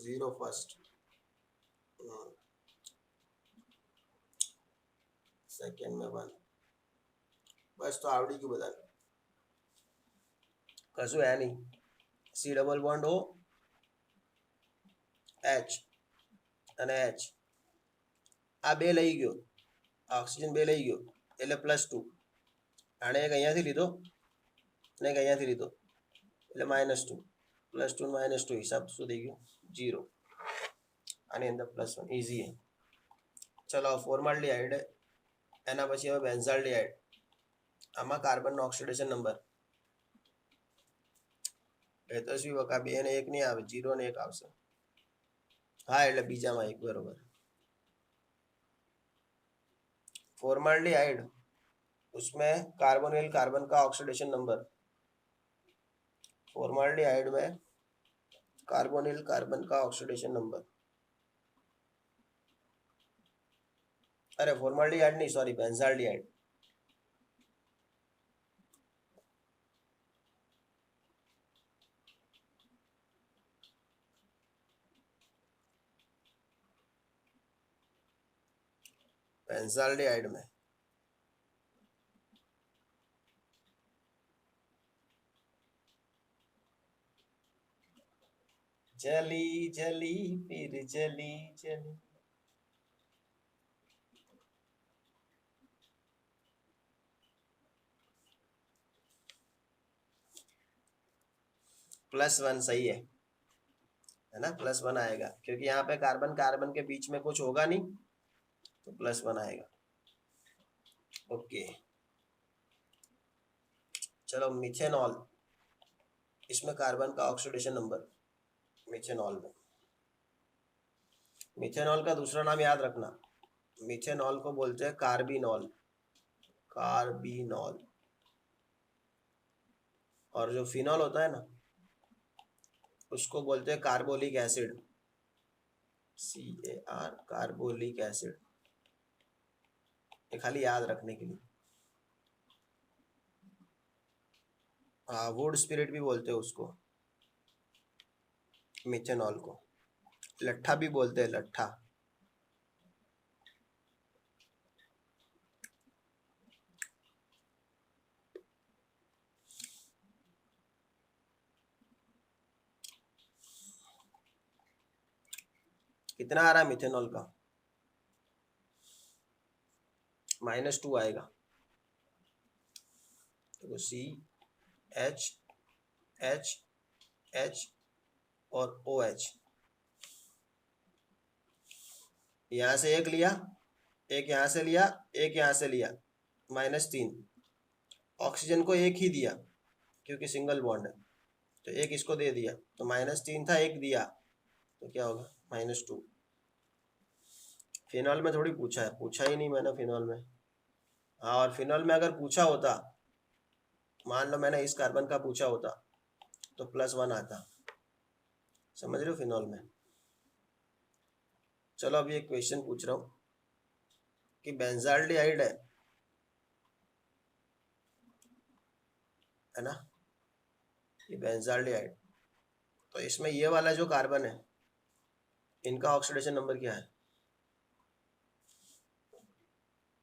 ઝીરો ફર્સ્ટ, સેકન્ડ में 1. બસ તો આવડી ગયું બધાને. કશું હે નહીં. C double bond O H અને H, આ બે લઈ ગયો, આ ઓક્સિજન બે લઈ ગયો એટલે +2. આને એક અહીંયાથી લીધો ને એક અહીંયાથી લીધો એટલે -2. +2 -2 હિસાબ શું થઈ ગયો? 0. આની અંદર +1 ઇઝી है. ચલો ફોર્માલ્ડીહાઇડ, એના પછી હવે બેન્ઝાલ્ડીહાઇડ. આમાં કાર્બનનો ઓક્સિડેશન નંબર. તેજસ્વી બકા 2 ને 1 નહીં આવે, 0 ને 1 આવશે. હા એટલે બીજામાં 1 બરોબર. फॉर्मल्डिहाइड, उसमें कार्बोनिल कार्बन का ऑक्सीडेशन नंबर. फॉर्मल्डिहाइड में कार्बोनिल कार्बन का ऑक्सीडेशन नंबर. अरे फॉर्मल्डिहाइड नहीं, सॉरी बेंजाल्डिहाइड. बेंजाल्डिहाइड में जली जली फिर जली जली. +1 सही है ना? +1 आएगा क्योंकि यहाँ पे कार्बन कार्बन के बीच में कुछ होगा नहीं, तो +1 आएगा. ओके चलो मिथेनॉल, इसमें कार्बन का ऑक्सीडेशन नंबर. मिथेनॉल में, मिथेनॉल का दूसरा नाम याद रखना. मिथेनॉल को बोलते हैं कार्बिनॉल. कार्बिनॉल. और जो फिनॉल होता है ना, उसको बोलते हैं carbolic acid. CAR, carbolic acid. ये खाली याद रखने के लिए. हाँ वुड स्पिरिट भी बोलते हैं उसको, मिथेनॉल को. लट्ठा भी बोलते हैं, लट्ठा. कितना आ रहा है मिथेनॉल का? -2 आएगा। तो सी एच एच एच और ओ एच, यहाँ से एक लिया, एक यहाँ से लिया, एक यहाँ से लिया, -3। ऑक्सीजन को एक ही दिया क्योंकि सिंगल बॉन्ड है, तो एक इसको दे दिया, तो -3 था, एक दिया, तो क्या होगा? -2। फिनॉल में थोड़ी पूछा है, पूछा ही नहीं मैंने फिनॉल में। हाँ, और फिनॉल में अगर पूछा होता, मान लो मैंने इस कार्बन का पूछा होता, तो +1 आता। समझ रहे हो फिनॉल में? चलो अभी एक क्वेश्चन पूछ रहा हूँ कि बेंजाल्डिहाइड है ना, ये बेंजाल्डिहाइड, तो इसमें ये वाला जो कार्बन है, इनका ऑक्सीडेशन नंबर क्या है?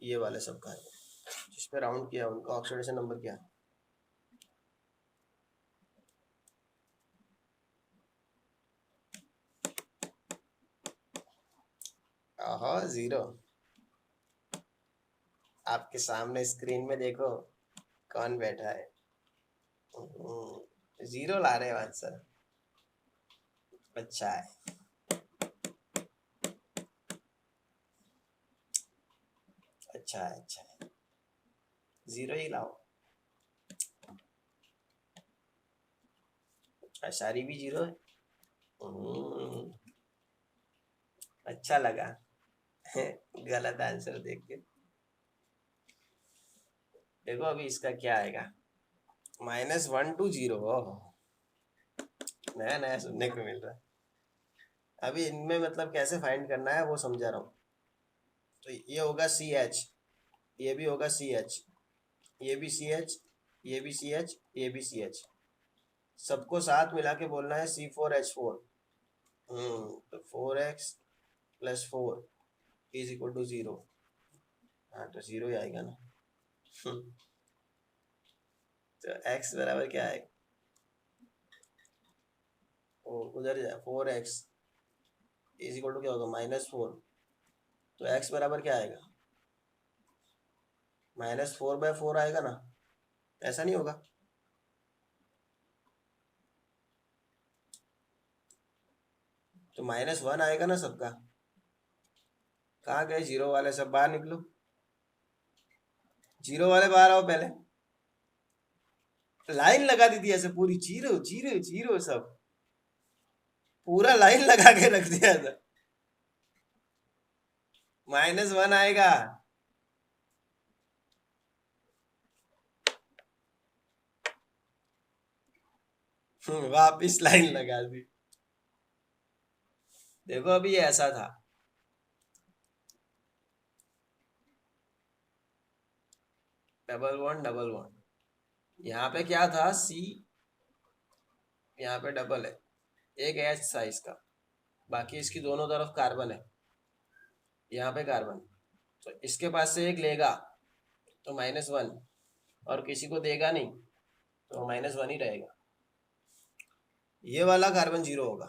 ये वाले सब कार्बन जिस पे राउंड किया उनका ऑक्सीडेशन नंबर क्या है? आहा, 0। आपके सामने स्क्रीन में देखो कौन बैठा है। 0 ला रहे हो आंसर। अच्छा है, अच्छा है, अच्छा है, 0 ही लाओ। आशारी भी 0 है। अच्छा लगा गलत आंसर देख के। देखो अभी इसका क्या आएगा, -1 to 0। नया नया सुनने को मिल रहा है। अभी इनमें मतलब कैसे फाइंड करना है वो समझा रहा हूँ। तो ये होगा CH, ये भी होगा CH, ये भी CH, ये भी CH, ये भी CH, सबको साथ मिला के बोलना है C4H4। तो 4x + 4 = 0। हाँ, तो 0 ही आएगा ना। तो x बराबर क्या है? उधर जाए, 4x = क्या होगा? -4। तो x बराबर क्या आएगा? -4/4 आएगा ना, ऐसा नहीं होगा? तो -1 आएगा ना सबका। कहाँ गए 0 वाले? सब बाहर निकलो, 0 वाले बाहर आओ। पहले लाइन लगा दी थी ऐसे पूरी, 0 0 0, सब पूरा लाइन लगा के रख दिया था। -1 आएगा। वापिस लाइन लगा दी। देखो अभी ये ऐसा था, डबल वन डबल वन, यहाँ पे क्या था? C, यहाँ पे डबल है, एक H था इसका, बाकी इसकी दोनों तरफ कार्बन है, यहाँ पे कार्बन, तो इसके पास से एक लेगा तो -1, और किसी को देगा नहीं तो -1 ही रहेगा। ये वाला कार्बन 0 होगा,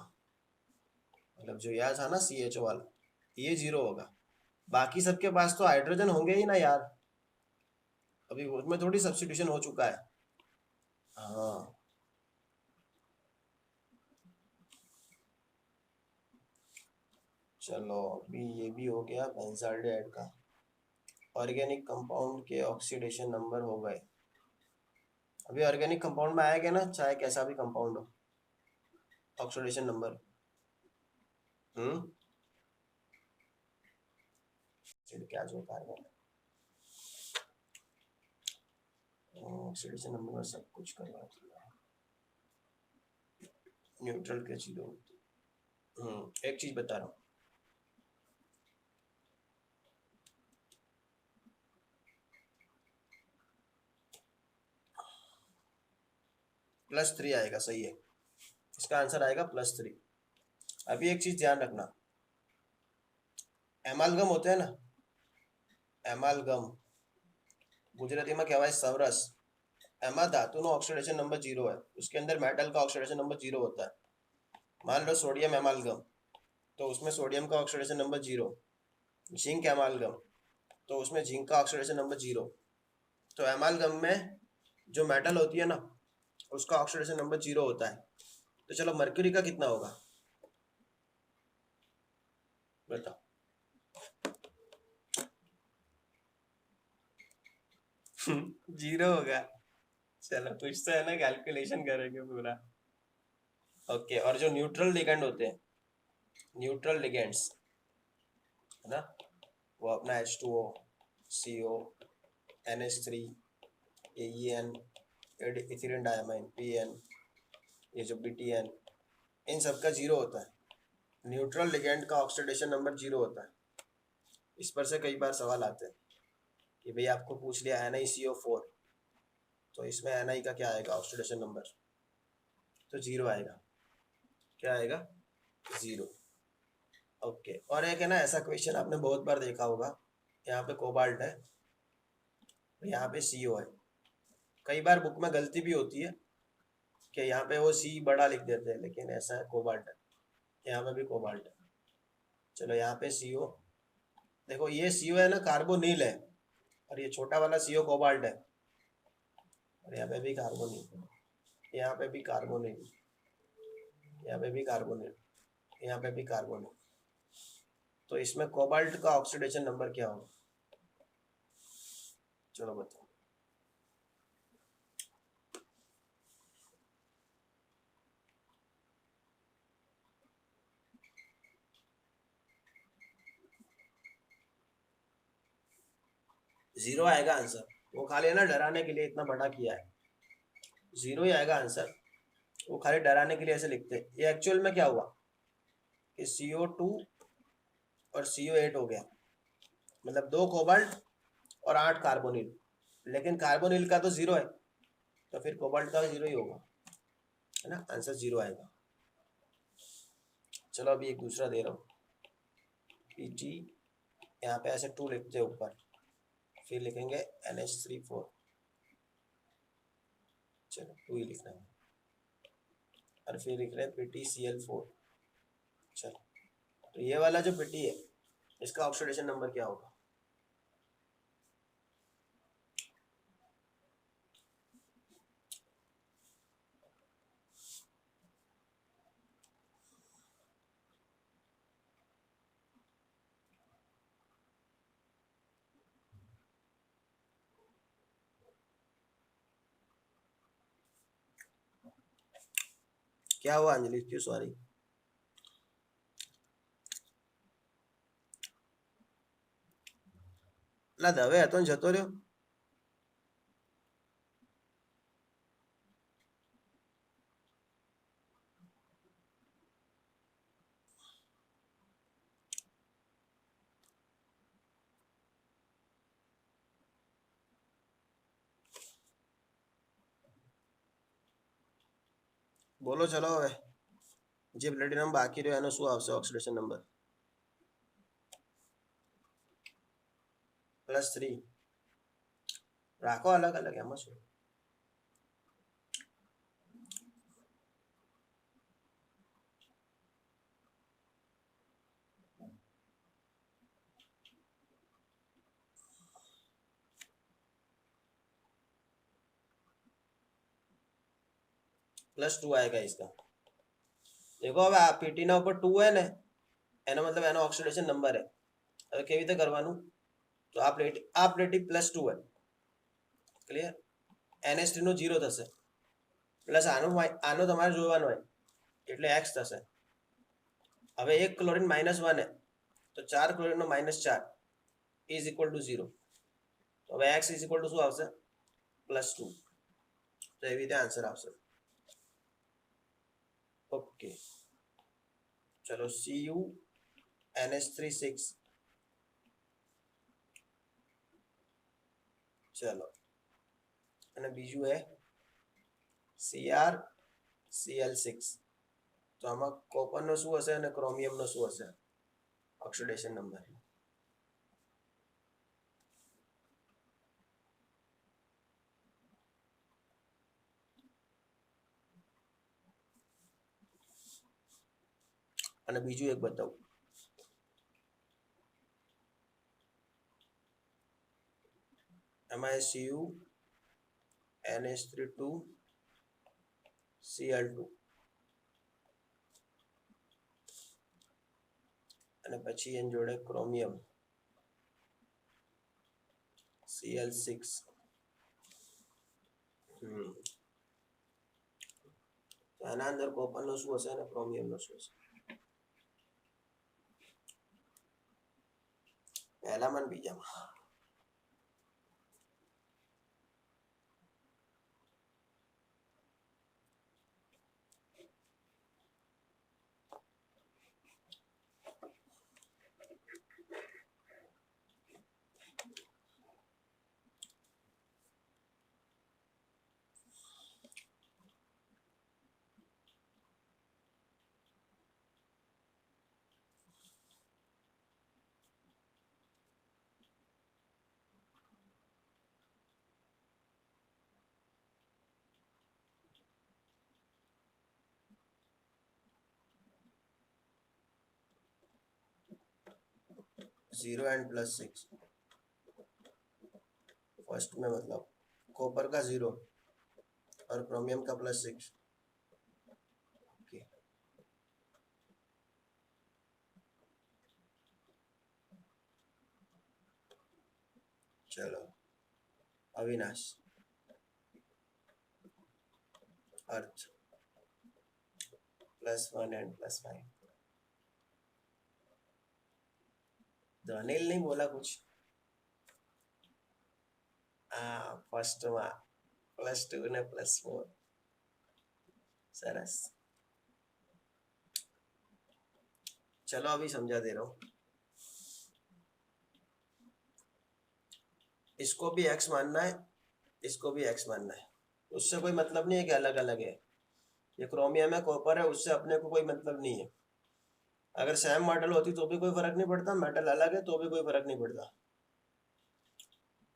मतलब जो यहाँ था ना CHO वाला, ये 0 होगा। बाकी सबके पास तो हाइड्रोजन होंगे ही ना यार, अभी उसमें थोड़ी सब्स्टिट्यूशन हो चुका है। हाँ, चलो अभी ये भी हो गया बेंजाल्डिहाइड का। ऑर्गेनिक कंपाउंड के ऑक्सीडेशन नंबर हो गए। अभी ऑर्गेनिक कंपाउंड में आएगा ना, चाहे कैसा भी कंपाउंड हो, ऑक्सीडेशन नंबर। क्या जो कार्बन, ऑक्सीडेशन नंबर में सब कुछ करवा दिया। न्यूट्रल के 0। एक चीज बता रहा हूँ, +3 आएगा, सही है, इसका आंसर आएगा +3। अभी एक चीज ध्यान रखना, एमालगम होते हैं ना, एमालगम गुजराती में कहवाय सरस, एमा धातु नो ऑक्सीडेशन नंबर 0 है, उसके अंदर मेटल का ऑक्सीडेशन नंबर 0 होता है। मान लो सोडियम एमालगम, तो उसमें सोडियम का ऑक्सीडेशन नंबर 0। जिंक एमालगम, तो उसमें जिंक का ऑक्सीडेशन नंबर 0। तो एमालगम में जो मेटल होती है ना, उसका ऑक्सीडेशन नंबर 0 होता है। तो चलो मर्क्यूरी का कितना होगा बताओ। जीरो होगा। चलो कुछ तो है ना, कैलकुलेशन करेंगे पूरा। ओके, और जो न्यूट्रल लिगेंड होते हैं, न्यूट्रल लिगेंड्स है ना, वो अपना H2O, CO, NH3, AEN, ethylene diamine, PN, ये जो BTN, इन सब का 0 होता है। न्यूट्रल लिगेंड का ऑक्सीडेशन नंबर 0 होता है। इस पर से कई बार सवाल आते हैं कि भाई आपको पूछ लिया NiCO4, तो इसमें Ni का क्या आएगा ऑक्सीडेशन नंबर, तो 0 आएगा। क्या आएगा, 0। ओके, और एक है ना ऐसा क्वेश्चन आपने बहुत बार देखा होगा, यहाँ पे कोबाल्ट है, यहाँ पे CO है। कई बार बुक में गलती भी होती है कि यहाँ पे वो C बड़ा लिख देते हैं, लेकिन ऐसा है कोबाल्ट है, यहाँ पे भी कोबाल्ट है। चलो यहाँ पे CO, देखो ये CO है ना कार्बोनिल है, और ये छोटा वाला CO कोबाल्ट है, और यहाँ पे भी कार्बोनिल, यहाँ पे भी कार्बोनिल, यहाँ पे भी कार्बोनिल, यहाँ पे भी कार्बोनिल। तो इसमें कोबाल्ट का ऑक्सीडेशन नंबर क्या होगा, चलो बताओ। जीरो आएगा आंसर, वो खाली है ना डराने के लिए इतना बड़ा किया है, जीरो ही आएगा आंसर। वो खाली डराने के लिए ऐसे लिखते हैं। ये एक्चुअल में क्या हुआ कि CO2 और CO8 हो गया, मतलब 2 कोबाल्ट और 8 कार्बोनिल, लेकिन कार्बोनिल का तो 0 है, तो फिर कोबाल्ट का 0 ही होगा, है ना, आंसर 0 आएगा। चलो अभी एक दूसरा दे रहा हूँ, PT, यहाँ पे ऐसे 2 लिखते हैं ऊपर, फिर लिखेंगे NH3 4, चलो 2 ही लिखना है, और फिर लिख रहे हैं PTCl4। चलो, तो ये वाला जो PT है, इसका ऑक्सीडेशन नंबर क्या होगा, क्या हुआ अंजलि, क्यों सॉरी। ला दवे હતો ને જતો રહ્યો। બોલો ચલો હવે, જે પ્લેટિનમ બાકી રહ્યો એનો શું આવશે ઓક્સિડેશન નંબર, +3 રાખો અલગ અલગ, એમાં શું। +2 આएगा इसका। देखो હવે આ PT ના ઉપર 2 है ને, એનો મતલબ એનો ઓક્સિડેશન નંબર है। હવે કેવી રીતે કરવાનું, તો આ પ્લેટિંગ +2 है, ક્લિયર। NH3 નો 0 થશે, પ્લસ આનો તમારે જોવાનો હોય એટલે x થશે। હવે એક ક્લોરીન -1 है, તો 4 ક્લોરીન નો -4 ઇઝ ઇક્વલ ટુ 0। તો હવે x ઇઝ ઇક્વલ ટુ શું આવશે, +2। તો એવી રીતે આન્સર આવશે। ઓકે, ચલો Cu NH3 6, ચલો, અને બીજું है CrCl6। તો આમાં કોપરનો શું હશે અને ક્રોમિયમનો શું હશે ઓક્સિડેશન નંબર, અને બીજું એક બતાવું, MiCu NH3 Cl2 અને પછી એની જોડે ક્રોમિયમ Cl6. આના અંદર કોપરનો શું હશે અને ક્રોમિયમનો શું હશે? પહેલામાં અને બીજામાં? जीरो एंड +6 फर्स्ट में, मतलब कॉपर का 0 और क्रोमियम का +6. चलो अविनाश, अर्थ +1 एंड +5. तो अनिल नहीं बोला कुछ? फर्स्ट में +2 ने +4. सरस. चलो अभी समझा दे रहा हूँ. इसको भी x मानना है, इसको भी x मानना है. उससे कोई मतलब नहीं है कि अलग अलग है. ये क्रोमियम है, कॉपर है, उससे अपने को कोई मतलब नहीं है. अगर सेम मेटल होती तो भी कोई फर्क नहीं पड़ता, मेटल अलग है तो भी कोई फर्क नहीं पड़ता.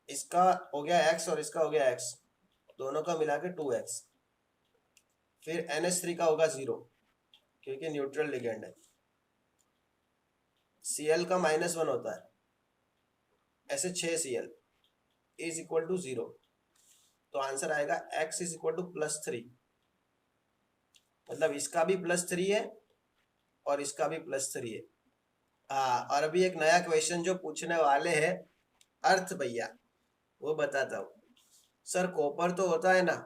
इसका हो गया x और इसका हो गया x, दोनों का मिला के 2x. फिर NH3 का होगा 0 क्योंकि न्यूट्रल लिगेंड है. Cl का -1 होता है, ऐसे 6Cl इज इक्वल टू 0. तो आंसर आएगा x इज इक्वल टू +3. मतलब इसका भी +3 है और इसका भी +3 है. हाँ, और अभी एक नया क्वेश्चन जो पूछने वाले हैं अर्थ भैया, वो बताता हूँ. सर कॉपर तो होता है ना,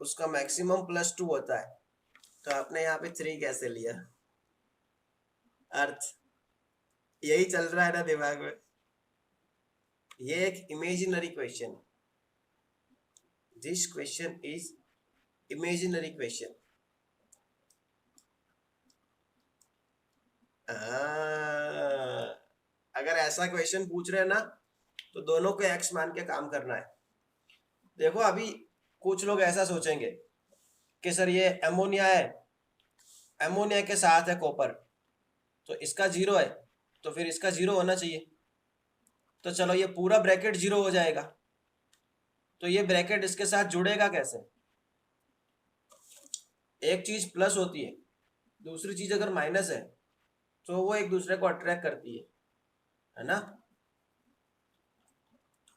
उसका मैक्सिमम +2 होता है, तो आपने यहाँ पे 3 कैसे लिया? अर्थ यही चल रहा है ना दिमाग में. ये एक imaginary question. This question is imaginary question. अगर ऐसा क्वेश्चन पूछ रहे हैं ना तो दोनों को x मान के काम करना है. देखो अभी कुछ लोग ऐसा सोचेंगे कि सर ये एमोनिया है, एमोनिया के साथ है कॉपर, तो इसका 0 है तो फिर इसका 0 होना चाहिए. तो चलो ये पूरा ब्रैकेट 0 हो जाएगा, तो ये ब्रैकेट इसके साथ जुड़ेगा कैसे? एक चीज प्लस होती है, दूसरी चीज अगर माइनस है तो वो एक दूसरे को अट्रैक्ट करती है ना?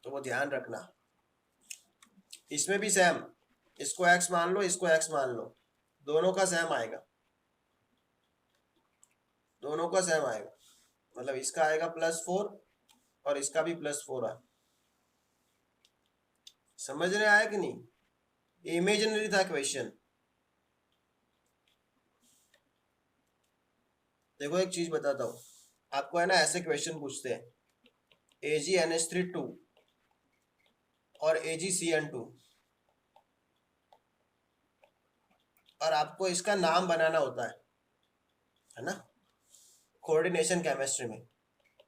तो वो ध्यान रखना. इसमें भी सेम, इसको x मान लो, इसको x मान लो, दोनों का सेम आएगा, दोनों का सेम आएगा. मतलब इसका आएगा +4 और इसका भी +4 है. समझ रहे आया कि नहीं? इमेजिनरी था क्वेश्चन. देखो एक चीज बताता हूँ आपको, है ना, ऐसे क्वेश्चन पूछते हैं AgNH3 और AgCN2, और आपको इसका नाम बनाना होता है ना, कोऑर्डिनेशन केमिस्ट्री में.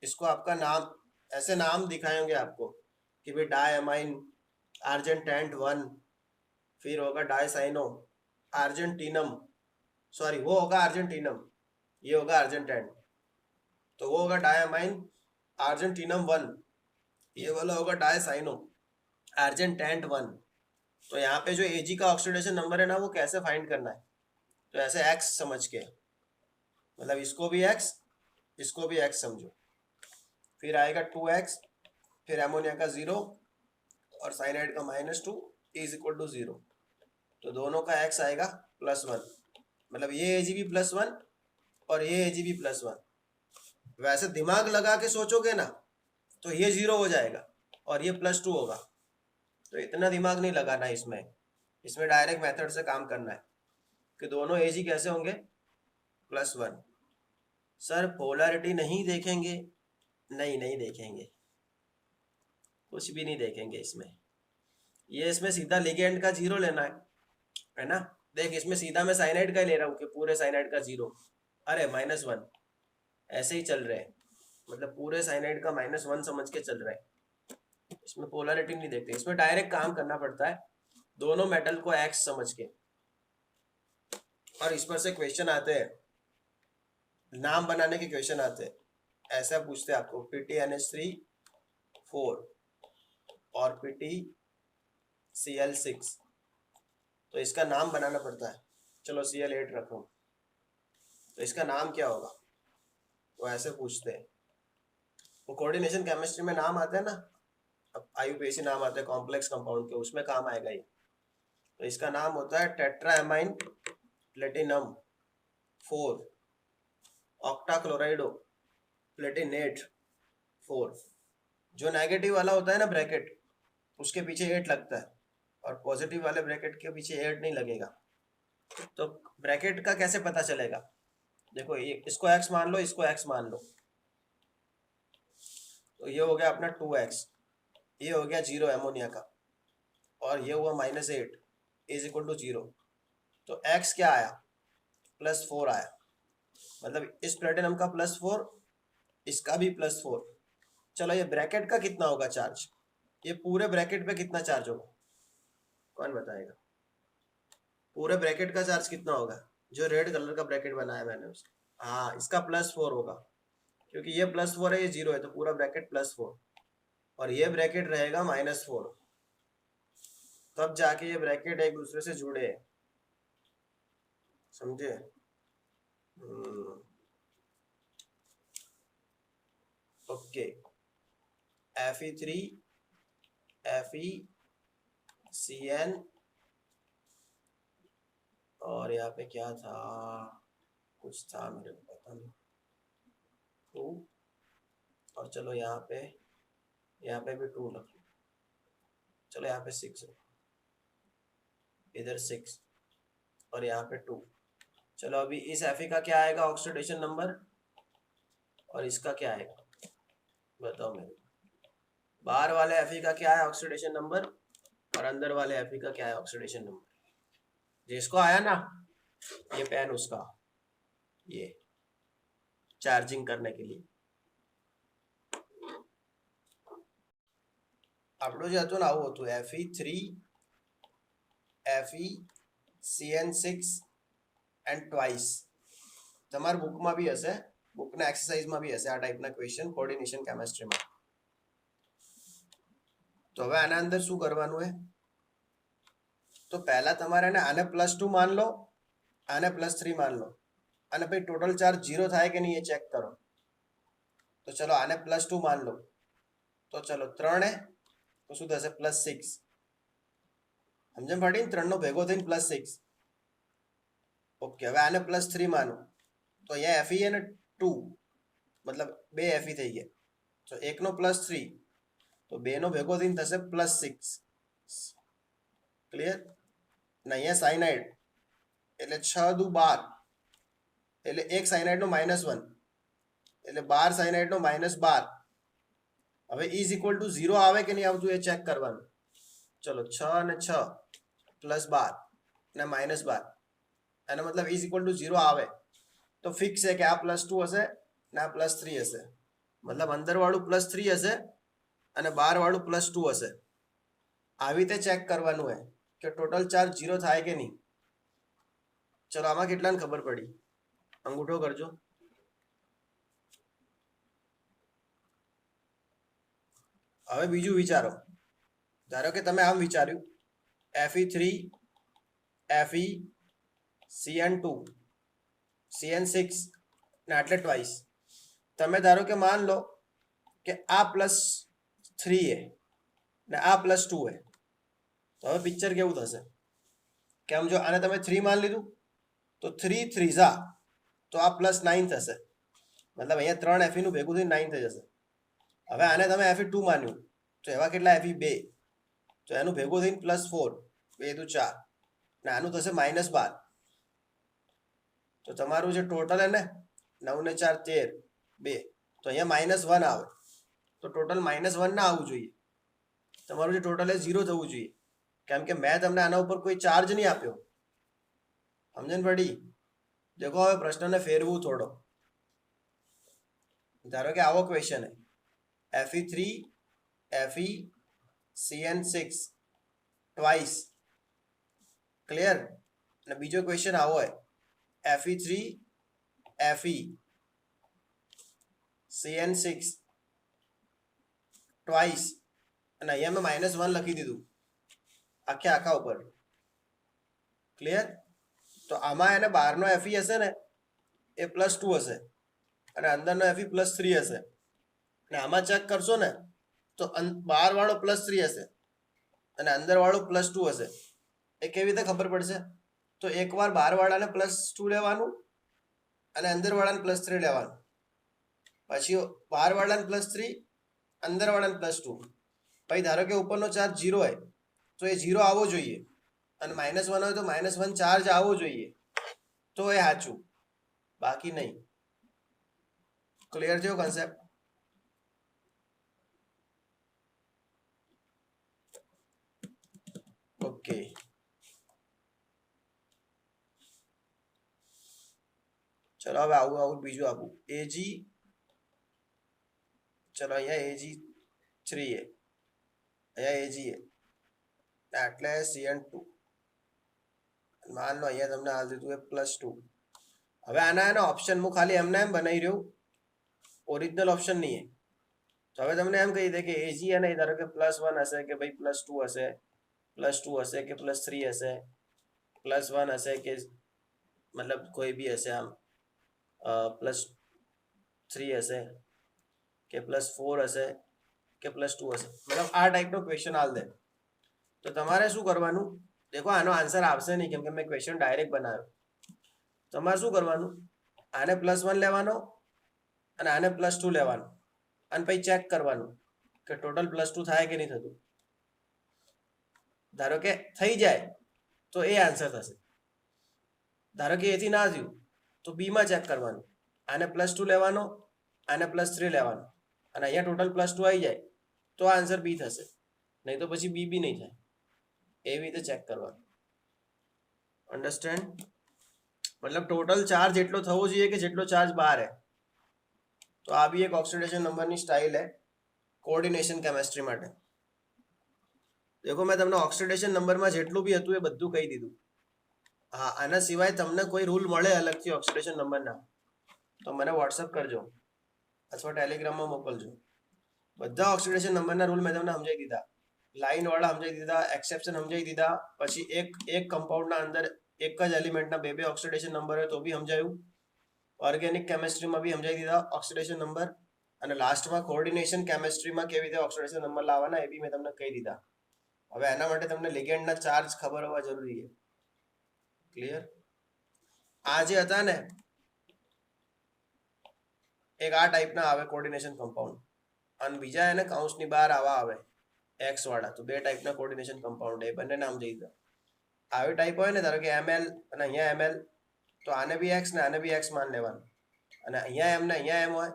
इसको आपका नाम, ऐसे नाम दिखाए होंगे आपको कि भाई डायमाइन आर्जेंटेंट 1, फिर होगा डायसाइनो आर्जेंटीनम, सॉरी वो होगा आर्जेंटीनम, ये होगा अर्जेंटेंट, तो वो होगा डायमाइन आर्जेंटीनम 1, ये वाला होगा डायसाइनो आर्जेंटेंट 1. तो यहाँ पे जो Ag का ऑक्सीडेशन नंबर है ना, वो कैसे फाइंड करना है? तो ऐसे x समझ के, मतलब इसको भी x, इसको भी x समझो, फिर आएगा 2x, फिर एमोनिया का 0 और साइनाइड का -2 इज इक्वल टू 0, तो दोनों का x आएगा +1, मतलब ये AgB +1 और ये AgB +1। वैसे दिमाग लगा के सोचोगे ना तो ये 0 हो जाएगा और ये +2 होगा, तो इतना दिमाग नहीं लगाना इसमें, इसमें डायरेक्ट मेथड से काम करना है कि दोनों Ag कैसे होंगे +1। सर पोलैरिटी नहीं देखेंगे? नहीं देखेंगे, कुछ भी नहीं देखेंगे इसमें, ये इसमें सीधा लिगेंड का 0 लेना है ना। देख इसमें सीधा मैं साइनाइड का ले रहा हूँ कि पूरे साइनाइड का 0, अरे -1, ऐसे ही चल रहे हैं, मतलब पूरे साइनाइड का -1 समझ के चल रहे हैं, इसमें पोलैरिटी नहीं देखते, इसमें डायरेक्ट काम करना पड़ता है दोनों मेटल को एक्स समझ के। और इस पर से क्वेश्चन आते हैं, नाम बनाने के क्वेश्चन आते हैं, ऐसा पूछते हैं आपको PtNH3 4 और PtCl6, तो इसका नाम बनाना पड़ता है। चलो Cl8 रखो, तो इसका नाम क्या होगा, तो ऐसे पूछते हैं। वो कोऑर्डिनेशन केमिस्ट्री में नाम आते हैं ना, अब IUPAC नाम आते हैं कॉम्प्लेक्स कंपाउंड के, उसमें काम आएगा ये। तो इसका नाम होता है टेट्राएमाइन प्लेटिनम 4 ऑक्टाक्लोराइडो प्लेटिनेट 4। जो नेगेटिव वाला होता है ना ब्रैकेट, उसके पीछे 8 लगता है, और पॉजिटिव वाले ब्रैकेट के पीछे 8 नहीं लगेगा। तो ब्रैकेट का कैसे पता चलेगा, देखो ये इसको x मान लो, इसको x मान लो, तो ये हो गया अपना 2x, ये हो गया 0 एमोनिया का, और ये हुआ -8 इज इक्वल टू 0, तो x क्या आया +4 आया, मतलब इस प्लेटिनम का +4, इसका भी +4। चलो ये ब्रैकेट का कितना होगा चार्ज, ये पूरे ब्रैकेट पे कितना चार्ज होगा, कौन बताएगा, पूरे ब्रैकेट का चार्ज कितना होगा, जो रेड कलर का ब्रैकेट बनाया मैंने उसका, हाँ इसका +4 होगा, क्योंकि ये +4 है, ये 0 है, तो पूरा ब्रैकेट +4, और ये ब्रैकेट रहेगा -4, तब जाके ये ब्रैकेट एक दूसरे से जुड़े, समझे। ओके, Fe3 FeCN, और यहाँ पे क्या था, कुछ था मेरे को पता नहीं, 2, और चलो यहाँ पे भी 2 रख लो, चलो यहाँ पे 6 है, इधर 6 और यहाँ पे 2। चलो अभी इस Fe का क्या आएगा ऑक्सीडेशन नंबर, और इसका क्या आएगा बताओ मेरे को, बाहर वाले Fe का क्या है ऑक्सीडेशन नंबर, और अंदर वाले Fe का क्या है ऑक्सीडेशन नंबर, जिसको आया ना ये पेन उसका, ये चार्जिंग करने के लिए આપણો જે હતો ને આવું હતું, Fe3 FeCN6 એન્ડ ટ્વાઇસ, તમારા બુકમાં બી હશે, બુકના એક્સરસાઇઝમાં બી હશે આ ટાઈપના ક્વેશ્ચન કોઓર્ડિનેશન કેમિસ્ટ્રીમાં। તો હવે આના અંદર શું કરવાનું है, તો પહેલા તમારે આને +2 मान लो, આને +3 मान लो, અને ભાઈ ટોટલ ચાર્જ 0 થાય કે નહીં એ ચેક કરો। તો ચલો આને +2 मान लो, તો ચલો 3 है तो શું થશે +6, સમજણ પડી, 3 નો ભેગો થઈને +6। ઓકે, હવે આને +3 માનો, તો અહીંયા Fe है ને 2, मतलब 2 Fe થઈ ગયા, તો 1 નો +3, તો 2 નો ભેગો થઈને થશે +6, ક્લિયર ને અહીંયા સાઇનાઇડ એટલે 6 દુ 12, એટલે એક સાઇનાઇડ નો -1, એટલે 12 સાઇનાઇડ નો -12। હવે ઇઝ ઇક્વલ ટુ 0 આવે કે નહીં આવતું એ ચેક કરવાનું। ચલો 6 અને 6 +12 અને -12, એનો મતલબ ઇઝ ઇક્વલ ટુ 0 આવે તો ફિક્સ છે કે આ +2 હશે ને આ +3 હશે, मतलब અંદર વાળું +3 હશે અને બહાર વાળું +2 હશે। આવી રીતે ચેક કરવાનું है કે ટોટલ ચાર્જ 0 થાય કે નહીં। ચલો આમાં કેટલાને ખબર પડી, અંગૂઠો કરજો। હવે બીજું વિચારો, ધારો કે તમે આમ વિચાર્યું Fe3 FeCN2 CN6 ને આટલે ટ્વાઇસ. તમે ધારો કે માન લો કે આ +3 હે ને આ +2 હે, તો હવે પિક્ચર કેવું થશે કે આમ જો આને તમે 3 માન લીધું તો 3 3 તો આ +9 થશે, મતલબ અહીંયા 3 FE નું ભેગું થઈને 9 થઈ જશે. હવે આને તમે FE2 માન્યું તો એવા કેટલા FE2, તો એનું ભેગું થઈને +4, 2 દુ 4 ને આનું થશે -12. તો તમારું જે ટોટલ હે ને 9 ને 4 13 2, તો અહીંયા -1 આવે, તો ટોટલ -1 ના આવવું જોઈએ, તમારું જે ટોટલ એ 0 થવું જોઈએ, કેમ કે મેં તમને આના ઉપર કોઈ ચાર્જ નહીં આપ્યો. સમજણ પડી? દેખો હવે પ્રશ્નને ફેરવું થોડો. ધારો કે આવો ક્વેશ્ચન હે Fe3 Fe CN6 twice, clear? અને બીજો ક્વેશ્ચન આવો હે Fe3 Fe CN6 ટ્વાઇસ, અને અહીંયા મેં -1 લખી દીધું આખા ઉપર, ક્લિયર? તો આમાં એને બહારનો Fe હશે ને એ +2 હશે અને અંદરનો Fe +3 હશે, અને આમાં ચેક કરશો ને તો બહાર વાળો +3 હશે અને અંદર વાળો +2 હશે. એ કેવી રીતે ખબર પડશે? તો એકવાર બહાર વાળાને +2 લેવાનું અને અંદર વાળાને +3 લેવાનું, પછી બહાર વાળાને +3 અંદર વાળાને +2. પછી ધારો કે ઉપરનો ચાર્જ 0 હોય તો એ 0 આવવો જોઈએ, અને -1 હોય તો -1 ચાર્જ આવવો જોઈએ, તો એ સાચું, બાકી નહીં. ક્લિયર થયો કોન્સેપ્ટ? ઓકે, ચલો હવે આવું બીજું આપું AG. ચલો અહીંયા AG3 હે, અહીંયા AG હે, એટલે CN2 માન લો, અહીંયા તમને હાલ દીધું એ +2. હવે આના એનો ઓપ્શન હું ખાલી એમને એમ બનાવી રહ્યું, ઓરિજિનલ ઓપ્શન નહીં હે. તો હવે તમને એમ કહી દે કે AG અને ધારો કે +1 હશે કે ભાઈ +2 હશે, +2 હશે કે +3 હશે, +1 હશે કે મતલબ કોઈ બી હશે, આમ +3 હશે કે +4 હશે કે +2 હશે, મતલબ આ ટાઈપનો ક્વેશ્ચન હાલ દે. તો તમારે શું કરવાનું? દેખો આનો આન્સર આવશે નહીં કેમ કે મેં ક્વેશ્ચન ડાયરેક્ટ બનાવ્યો. તમારે શું કરવાનું? આને +1 લેવાનો અને આને +2 લેવાનું, અને પછી ચેક કરવાનું કે ટોટલ +2 થાય કે નહીં થતું. ધારો કે થઈ જાય તો એ આન્સર થશે. ધારો કે એથી ના થયું તો બીમાં ચેક કરવાનું, આને +2 લેવાનો, આને +3 લેવાનો, અને અહીંયા ટોટલ +2 આવી જાય તો આન્સર બી થશે, નહીં તો પછી બી નહીં થાય. એવી રીતે ચેક કરવાનું. અન્ડરસ્ટેન્ડ? મતલબ ટોટલ ચાર્જ એટલો થવો જોઈએ કે જેટલો ચાર્જ બહાર હે. તો આ બી એક ઓક્સિડેશન નંબરની સ્ટાઇલ હે કોઓર્ડિનેશન કેમેસ્ટ્રી માટે. દેખો મેં તમને ઓક્સિડેશન નંબરમાં જેટલું બી હતું એ બધું કહી દીધું. હા, આના સિવાય તમને કોઈ રૂલ મળે અલગથી ઓક્સિડેશન નંબરના તો મને વોટ્સઅપ કરજો અથવા ટેલિગ્રામમાં મોકલજો. બધા ઓક્સિડેશન નંબરના રૂલ મેં તમને સમજાવી દીધા, લાઈન વાળા સમજાવી દીધા, એક્સેપ્શન સમજાવી દીધા, પછી એક કમ્પાઉન્ડના અંદર એક જ એલિમેન્ટના બે ઓક્સિડેશન નંબર હોય તો બી સમજાયું. ઓર્ગેનિક કેમેસ્ટ્રીમાં બી સમજાવી દીધા ઓક્સિડેશન નંબર, અને લાસ્ટમાં કોઓર્ડિનેશન કેમેસ્ટ્રીમાં કેવી રીતે ઓક્સિડેશન નંબર લાવવાના એ બી મેં તમને કહી દીધા. હવે એના માટે તમને લિગેન્ડના ચાર્જ ખબર હોવા જરૂરી છે. ક્લિયર? આ જે હતા ને એક આ ટાઈપના આવે કોઓર્ડિનેશન કમ્પાઉન્ડ, અને બીજા એને કૌંસની બહાર આવા આવે એક્સ વાળા. તો બે ટાઈપના કોઓર્ડિનેશન કમ્પાઉન્ડ, એ બંને નામ જઈ દો. આવી ટાઈપ હોય ને, ધારો કે ml અને અહીંયા ml, તો આને બી x ને આને બી x માન લેવાનું, અને અહીંયા m ને અહીંયા m હોય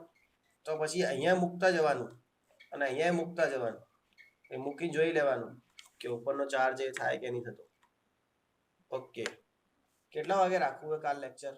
તો પછી અહીંયા મૂકતા જવાનું અને અહીંયા મૂકતા જવાનું. એ મૂકી જોઈ લેવાનું કે ઉપરનો ચાર્જ એ થાય કે નહીં થતો. ઓકે, કેટલા વાગે રાખવું હોય કાલ લેક્ચર?